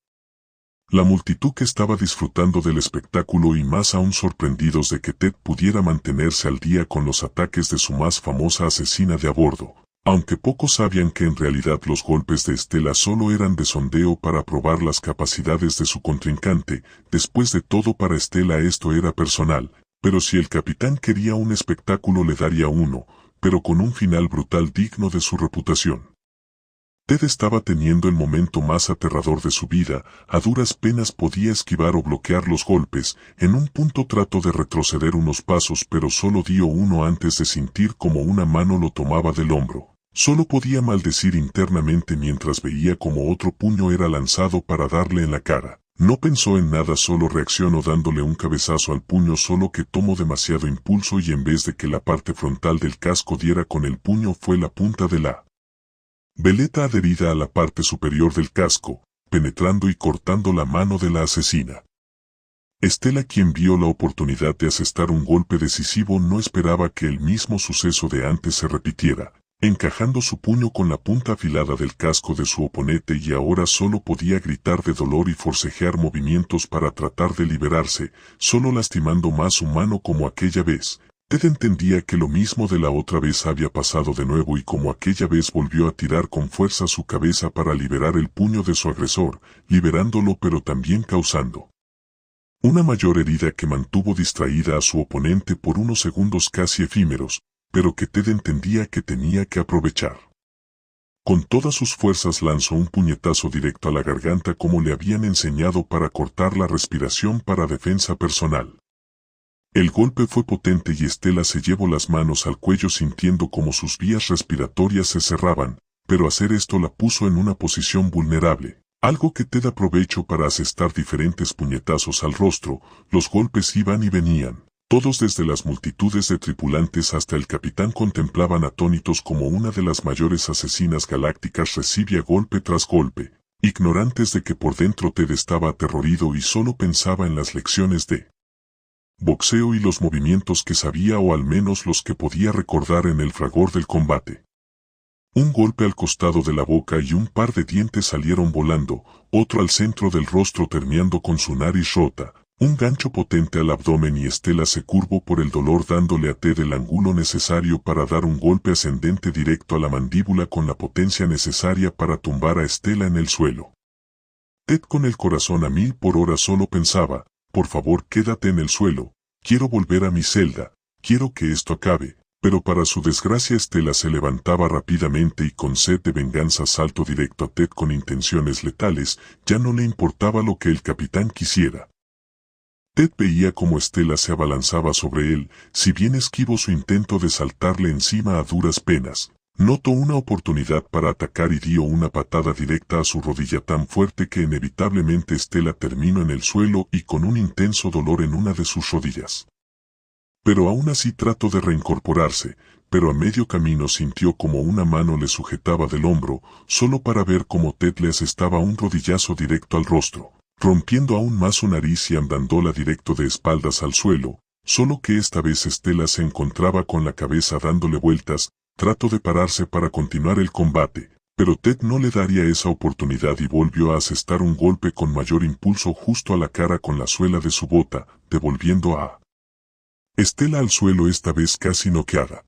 La multitud que estaba disfrutando del espectáculo y más aún sorprendidos de que Ted pudiera mantenerse al día con los ataques de su más famosa asesina de a bordo, aunque pocos sabían que en realidad los golpes de Stella solo eran de sondeo para probar las capacidades de su contrincante. Después de todo, para Stella esto era personal, pero si el capitán quería un espectáculo le daría uno, pero con un final brutal digno de su reputación. Ted estaba teniendo el momento más aterrador de su vida, a duras penas podía esquivar o bloquear los golpes. En un punto trató de retroceder unos pasos, pero solo dio uno antes de sentir como una mano lo tomaba del hombro. Solo podía maldecir internamente mientras veía como otro puño era lanzado para darle en la cara. No pensó en nada, solo reaccionó dándole un cabezazo al puño, solo que tomó demasiado impulso y en vez de que la parte frontal del casco diera con el puño fue la punta de la veleta adherida a la parte superior del casco, penetrando y cortando la mano de la asesina. Stella, quien vio la oportunidad de asestar un golpe decisivo, no esperaba que el mismo suceso de antes se repitiera. encajando su puño con la punta afilada del casco de su oponente, y ahora solo podía gritar de dolor y forcejear movimientos para tratar de liberarse, solo lastimando más su mano como aquella vez. Ted entendía que lo mismo de la otra vez había pasado de nuevo, y como aquella vez volvió a tirar con fuerza su cabeza para liberar el puño de su agresor, liberándolo pero también causando una mayor herida que mantuvo distraída a su oponente por unos segundos casi efímeros, pero que Ted entendía que tenía que aprovechar. Con todas sus fuerzas lanzó un puñetazo directo a la garganta como le habían enseñado para cortar la respiración para defensa personal. El golpe fue potente y Estela se llevó las manos al cuello sintiendo como sus vías respiratorias se cerraban, pero hacer esto la puso en una posición vulnerable, algo que Ted aprovechó para asestar diferentes puñetazos al rostro. Los golpes iban y venían. Todos, desde las multitudes de tripulantes hasta el capitán, contemplaban atónitos como una de las mayores asesinas galácticas recibía golpe tras golpe, ignorantes de que por dentro Ted estaba aterrorido y solo pensaba en las lecciones de boxeo y los movimientos que sabía, o al menos los que podía recordar en el fragor del combate. Un golpe al costado de la boca y un par de dientes salieron volando, otro al centro del rostro terminando con su nariz rota. Un gancho potente al abdomen y Estela se curvó por el dolor, dándole a Ted el ángulo necesario para dar un golpe ascendente directo a la mandíbula con la potencia necesaria para tumbar a Estela en el suelo. Ted, con el corazón a 1000 por hora, solo pensaba: por favor, quédate en el suelo, quiero volver a mi celda, quiero que esto acabe. Pero para su desgracia Estela se levantaba rápidamente y con sed de venganza saltó directo a Ted con intenciones letales. Ya no le importaba lo que el capitán quisiera. Ted veía cómo Estela se abalanzaba sobre él, si bien esquivó su intento de saltarle encima a duras penas. Notó una oportunidad para atacar y dio una patada directa a su rodilla tan fuerte que inevitablemente Estela terminó en el suelo y con un intenso dolor en una de sus rodillas. Pero aún así trató de reincorporarse, pero a medio camino sintió como una mano le sujetaba del hombro, solo para ver cómo Ted le asestaba un rodillazo directo al rostro, rompiendo aún más su nariz y andándola directo de espaldas al suelo, solo que esta vez Estela se encontraba con la cabeza dándole vueltas. Trató de pararse para continuar el combate, pero Ted no le daría esa oportunidad y volvió a asestar un golpe con mayor impulso justo a la cara con la suela de su bota, devolviendo a Estela al suelo, esta vez casi noqueada.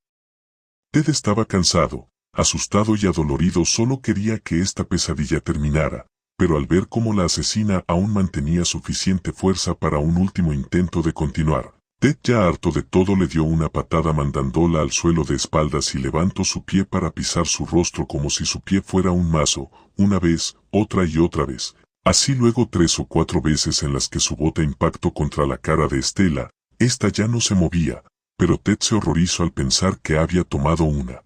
Ted estaba cansado, asustado y adolorido, solo quería que esta pesadilla terminara, pero al ver cómo la asesina aún mantenía suficiente fuerza para un último intento de continuar, Ted, ya harto de todo, le dio una patada mandándola al suelo de espaldas y levantó su pie para pisar su rostro como si su pie fuera un mazo, una vez, otra y otra vez. Así luego 3 o 4 veces en las que su bota impactó contra la cara de Estela. Esta ya no se movía, pero Ted se horrorizó al pensar que había tomado una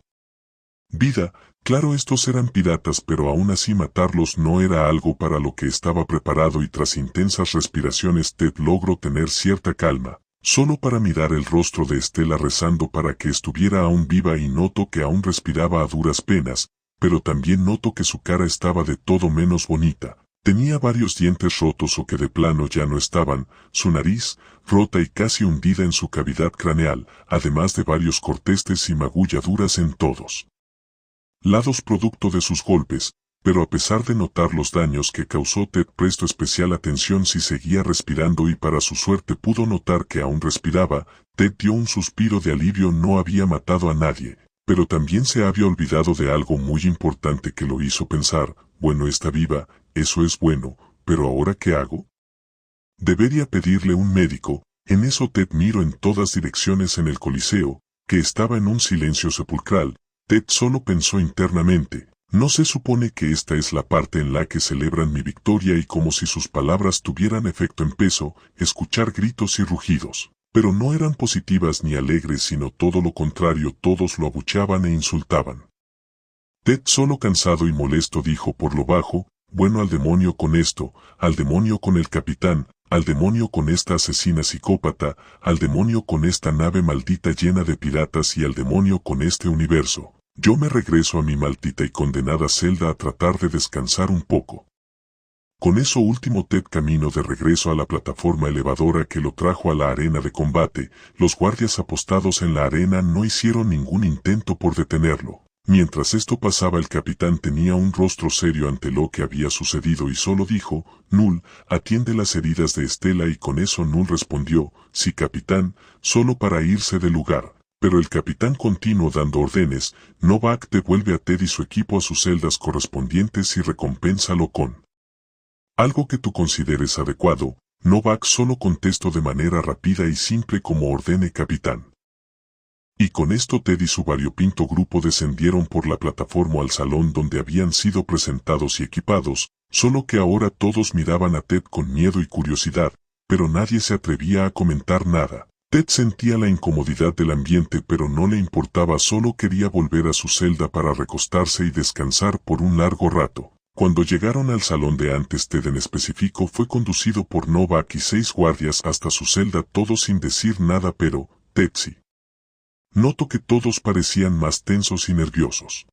vida. Claro, estos eran piratas, pero aún así matarlos no era algo para lo que estaba preparado, y tras intensas respiraciones Ted logró tener cierta calma, solo para mirar el rostro de Estela rezando para que estuviera aún viva, y notó que aún respiraba a duras penas, pero también notó que su cara estaba de todo menos bonita. Tenía varios dientes rotos o que de plano ya no estaban, su nariz, rota y casi hundida en su cavidad craneal, además de varios cortes y magulladuras en todos lados producto de sus golpes, pero a pesar de notar los daños que causó, Ted prestó especial atención si seguía respirando y para su suerte pudo notar que aún respiraba. Ted dio un suspiro de alivio, no había matado a nadie, pero también se había olvidado de algo muy importante que lo hizo pensar: bueno, está viva, eso es bueno, pero ¿ahora qué hago? Debería pedirle un médico. En eso Ted miró en todas direcciones en el Coliseo, que estaba en un silencio sepulcral. Ted solo pensó internamente: ¿no se supone que esta es la parte en la que celebran mi victoria? Y como si sus palabras tuvieran efecto, empezó a escuchar gritos y rugidos, pero no eran positivas ni alegres, sino todo lo contrario, todos lo abucheaban e insultaban. Ted, solo cansado y molesto, dijo por lo bajo: bueno, al demonio con esto, al demonio con el capitán, al demonio con esta asesina psicópata, al demonio con esta nave maldita llena de piratas y al demonio con este universo. Yo me regreso a mi maldita y condenada celda a tratar de descansar un poco. Con eso último, Ted caminó de regreso a la plataforma elevadora que lo trajo a la arena de combate. Los guardias apostados en la arena no hicieron ningún intento por detenerlo. Mientras esto pasaba, el capitán tenía un rostro serio ante lo que había sucedido y solo dijo: Null, atiende las heridas de Estela, y con eso Null respondió: sí, capitán, solo para irse del lugar. Pero el capitán continuó dando órdenes: Novak, devuelve a Ted y su equipo a sus celdas correspondientes y recompénsalo con algo que tú consideres adecuado. Novak solo contestó de manera rápida y simple: como ordene, capitán. Y con esto Ted y su variopinto grupo descendieron por la plataforma al salón donde habían sido presentados y equipados, solo que ahora todos miraban a Ted con miedo y curiosidad, pero nadie se atrevía a comentar nada. Ted sentía la incomodidad del ambiente, pero no le importaba, solo quería volver a su celda para recostarse y descansar por un largo rato. Cuando llegaron al salón de antes, Ted en específico fue conducido por Novak y 6 guardias hasta su celda, todos sin decir nada, pero Ted sí notó que todos parecían más tensos y nerviosos.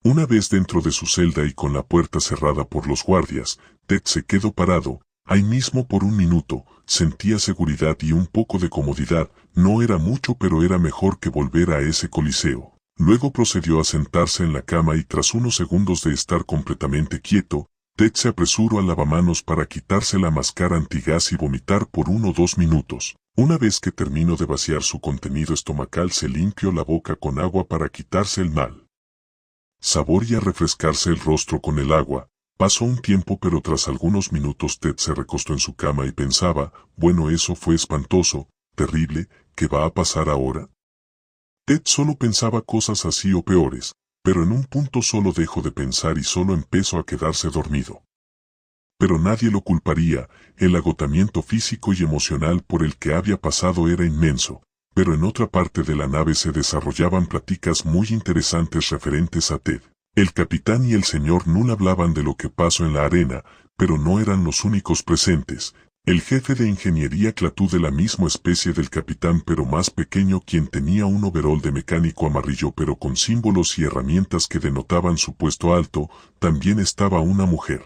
Una vez dentro de su celda y con la puerta cerrada por los guardias, Ted se quedó parado, ahí mismo por un minuto. Sentía seguridad y un poco de comodidad, no era mucho, pero era mejor que volver a ese coliseo. Luego procedió a sentarse en la cama y tras unos segundos de estar completamente quieto, Ted se apresuró al lavamanos para quitarse la máscara antigas y vomitar por 1 o 2 minutos. Una vez que terminó de vaciar su contenido estomacal, se limpió la boca con agua para quitarse el mal sabor y a refrescarse el rostro con el agua. Pasó un tiempo, pero tras algunos minutos Ted se recostó en su cama y pensaba: bueno, eso fue espantoso, terrible, ¿qué va a pasar ahora? Ted solo pensaba cosas así o peores, pero en un punto solo dejó de pensar y solo empezó a quedarse dormido. Pero nadie lo culparía, el agotamiento físico y emocional por el que había pasado era inmenso. Pero en otra parte de la nave se desarrollaban pláticas muy interesantes referentes a Ted. El capitán y el señor Null hablaban de lo que pasó en la arena, pero no eran los únicos presentes. El jefe de ingeniería Clatú, de la misma especie del capitán pero más pequeño, quien tenía un overol de mecánico amarillo pero con símbolos y herramientas que denotaban su puesto alto, también estaba una mujer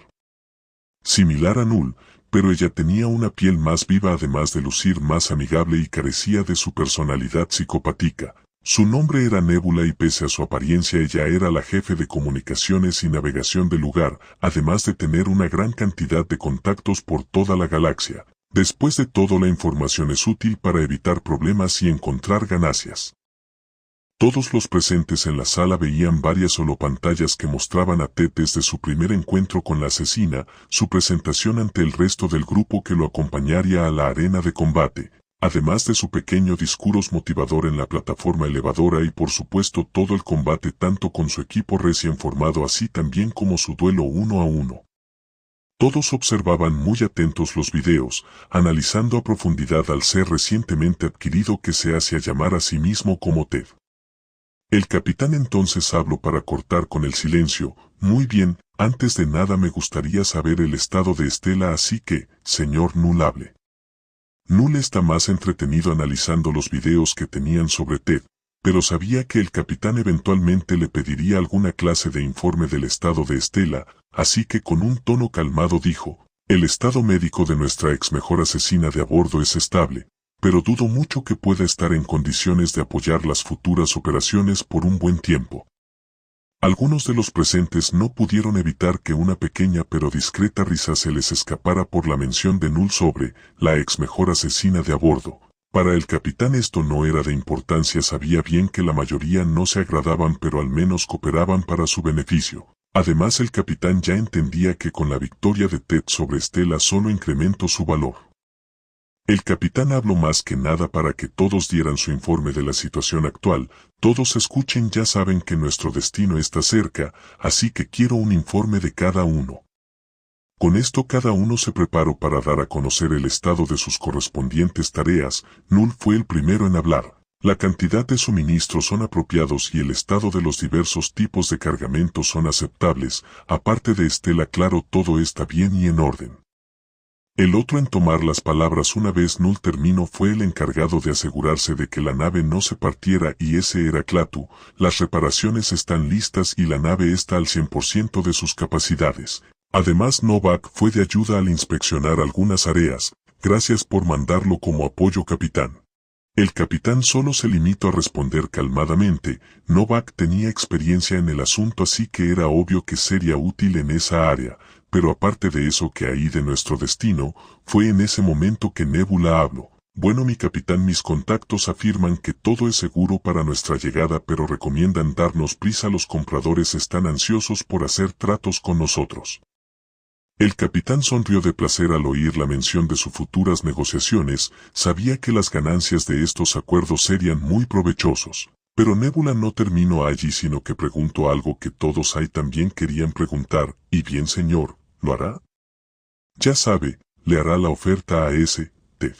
similar a Null, pero ella tenía una piel más viva, además de lucir más amigable, y carecía de su personalidad psicopática. Su nombre era Nebula y pese a su apariencia ella era la jefe de comunicaciones y navegación del lugar, además de tener una gran cantidad de contactos por toda la galaxia. Después de todo, la información es útil para evitar problemas y encontrar ganancias. Todos los presentes en la sala veían varias holopantallas que mostraban a Ted desde su primer encuentro con la asesina, su presentación ante el resto del grupo que lo acompañaría a la arena de combate, además de su pequeño discurso motivador en la plataforma elevadora y por supuesto todo el combate tanto con su equipo recién formado así también como su duelo 1 a 1. Todos observaban muy atentos los videos, analizando a profundidad al ser recientemente adquirido que se hacía llamar a sí mismo como Ted. El capitán entonces habló para cortar con el silencio: muy bien, antes de nada me gustaría saber el estado de Estela, así que, señor Null, hable. Null está más entretenido analizando los videos que tenían sobre Ted, pero sabía que el capitán eventualmente le pediría alguna clase de informe del estado de Estela, así que con un tono calmado dijo: el estado médico de nuestra ex mejor asesina de a bordo es estable, pero dudo mucho que pueda estar en condiciones de apoyar las futuras operaciones por un buen tiempo. Algunos de los presentes no pudieron evitar que una pequeña pero discreta risa se les escapara por la mención de Null sobre la ex mejor asesina de a bordo. Para el capitán esto no era de importancia, sabía bien que la mayoría no se agradaban pero al menos cooperaban para su beneficio. Además, el capitán ya entendía que con la victoria de Ted sobre Estela solo incrementó su valor. El capitán habló más que nada para que todos dieran su informe de la situación actual. Todos escuchen, ya saben que nuestro destino está cerca, así que quiero un informe de cada uno. Con esto cada uno se preparó para dar a conocer el estado de sus correspondientes tareas. Null fue el primero en hablar. La cantidad de suministros son apropiados y el estado de los diversos tipos de cargamentos son aceptables. Aparte de Estela, claro, todo está bien y en orden. El otro en tomar las palabras una vez Null terminó fue el encargado de asegurarse de que la nave no se partiera, y ese era Clatú. Las reparaciones están listas y la nave está al 100% de sus capacidades. Además, Novak fue de ayuda al inspeccionar algunas áreas. Gracias por mandarlo como apoyo, capitán. El capitán solo se limitó a responder calmadamente. Novak tenía experiencia en el asunto, así que era obvio que sería útil en esa área, pero aparte de eso, que hay de nuestro destino. Fue en ese momento que Nebula habló. Bueno, mi capitán, mis contactos afirman que todo es seguro para nuestra llegada, pero recomiendan darnos prisa. Los compradores están ansiosos por hacer tratos con nosotros. El capitán sonrió de placer al oír la mención de sus futuras negociaciones. Sabía que las ganancias de estos acuerdos serían muy provechosos. Pero Nebula no terminó allí, sino que preguntó algo que todos ahí también querían preguntar. ¿Y bien, señor, lo hará? Ya sabe, le hará la oferta a ese Ted.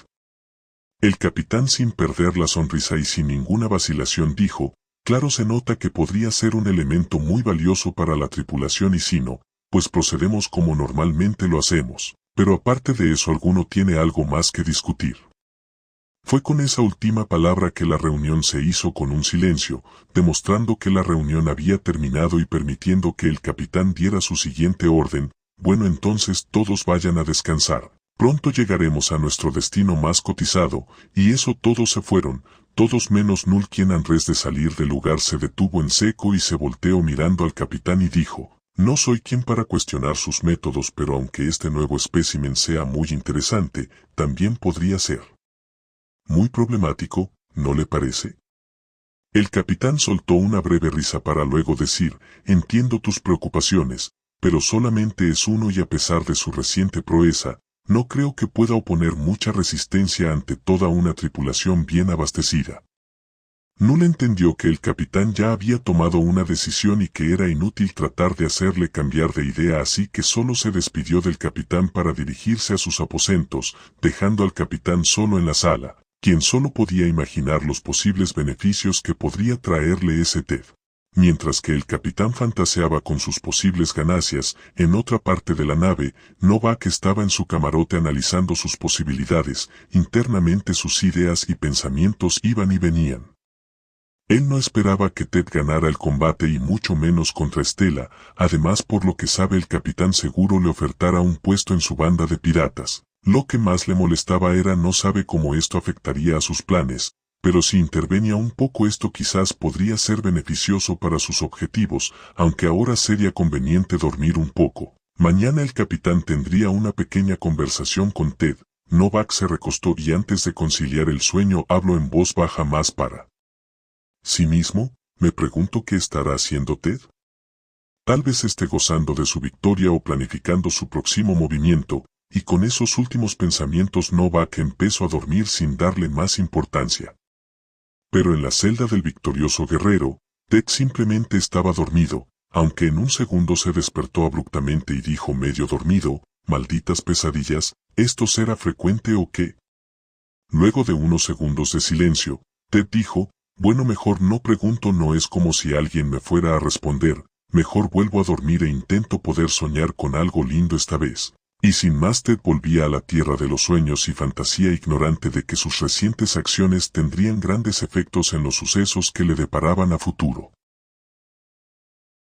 El capitán, sin perder la sonrisa y sin ninguna vacilación, dijo: claro, se nota que podría ser un elemento muy valioso para la tripulación, y si no, pues procedemos como normalmente lo hacemos. Pero aparte de eso, ¿alguno tiene algo más que discutir? Fue con esa última palabra que la reunión se hizo con un silencio, demostrando que la reunión había terminado y permitiendo que el capitán diera su siguiente orden: bueno, entonces todos vayan a descansar. Pronto llegaremos a nuestro destino más cotizado. Y eso, todos se fueron, todos menos Null, quien antes de salir del lugar se detuvo en seco y se volteó mirando al capitán y dijo: no soy quien para cuestionar sus métodos, pero aunque este nuevo espécimen sea muy interesante, también podría ser muy problemático, ¿no le parece? El capitán soltó una breve risa para luego decir: entiendo tus preocupaciones, pero solamente es uno, y a pesar de su reciente proeza, no creo que pueda oponer mucha resistencia ante toda una tripulación bien abastecida. Null entendió que el capitán ya había tomado una decisión y que era inútil tratar de hacerle cambiar de idea, así que solo se despidió del capitán para dirigirse a sus aposentos, dejando al capitán solo en la sala, quien solo podía imaginar los posibles beneficios que podría traerle ese Ted. Mientras que el capitán fantaseaba con sus posibles ganancias, en otra parte de la nave, Novak estaba en su camarote analizando sus posibilidades. Internamente sus ideas y pensamientos iban y venían. Él no esperaba que Ted ganara el combate, y mucho menos contra Stella. Además, por lo que sabe, el capitán seguro le ofertara un puesto en su banda de piratas. Lo que más le molestaba era no sabe cómo esto afectaría a sus planes, pero si intervenía un poco esto quizás podría ser beneficioso para sus objetivos, aunque ahora sería conveniente dormir un poco. Mañana el capitán tendría una pequeña conversación con Ted. Novak se recostó y antes de conciliar el sueño habló en voz baja más para sí mismo. Me pregunto qué estará haciendo Ted. Tal vez esté gozando de su victoria o planificando su próximo movimiento, y con esos últimos pensamientos Novak empezó a dormir sin darle más importancia. Pero en la celda del victorioso guerrero, Ted simplemente estaba dormido, aunque en un segundo se despertó abruptamente y dijo medio dormido: malditas pesadillas, ¿esto será frecuente o qué? Luego de unos segundos de silencio, Ted dijo: bueno, mejor no pregunto, no es como si alguien me fuera a responder, mejor vuelvo a dormir e intento poder soñar con algo lindo esta vez. Y sin más, Ted volvía a la tierra de los sueños y fantasía, ignorante de que sus recientes acciones tendrían grandes efectos en los sucesos que le deparaban a futuro.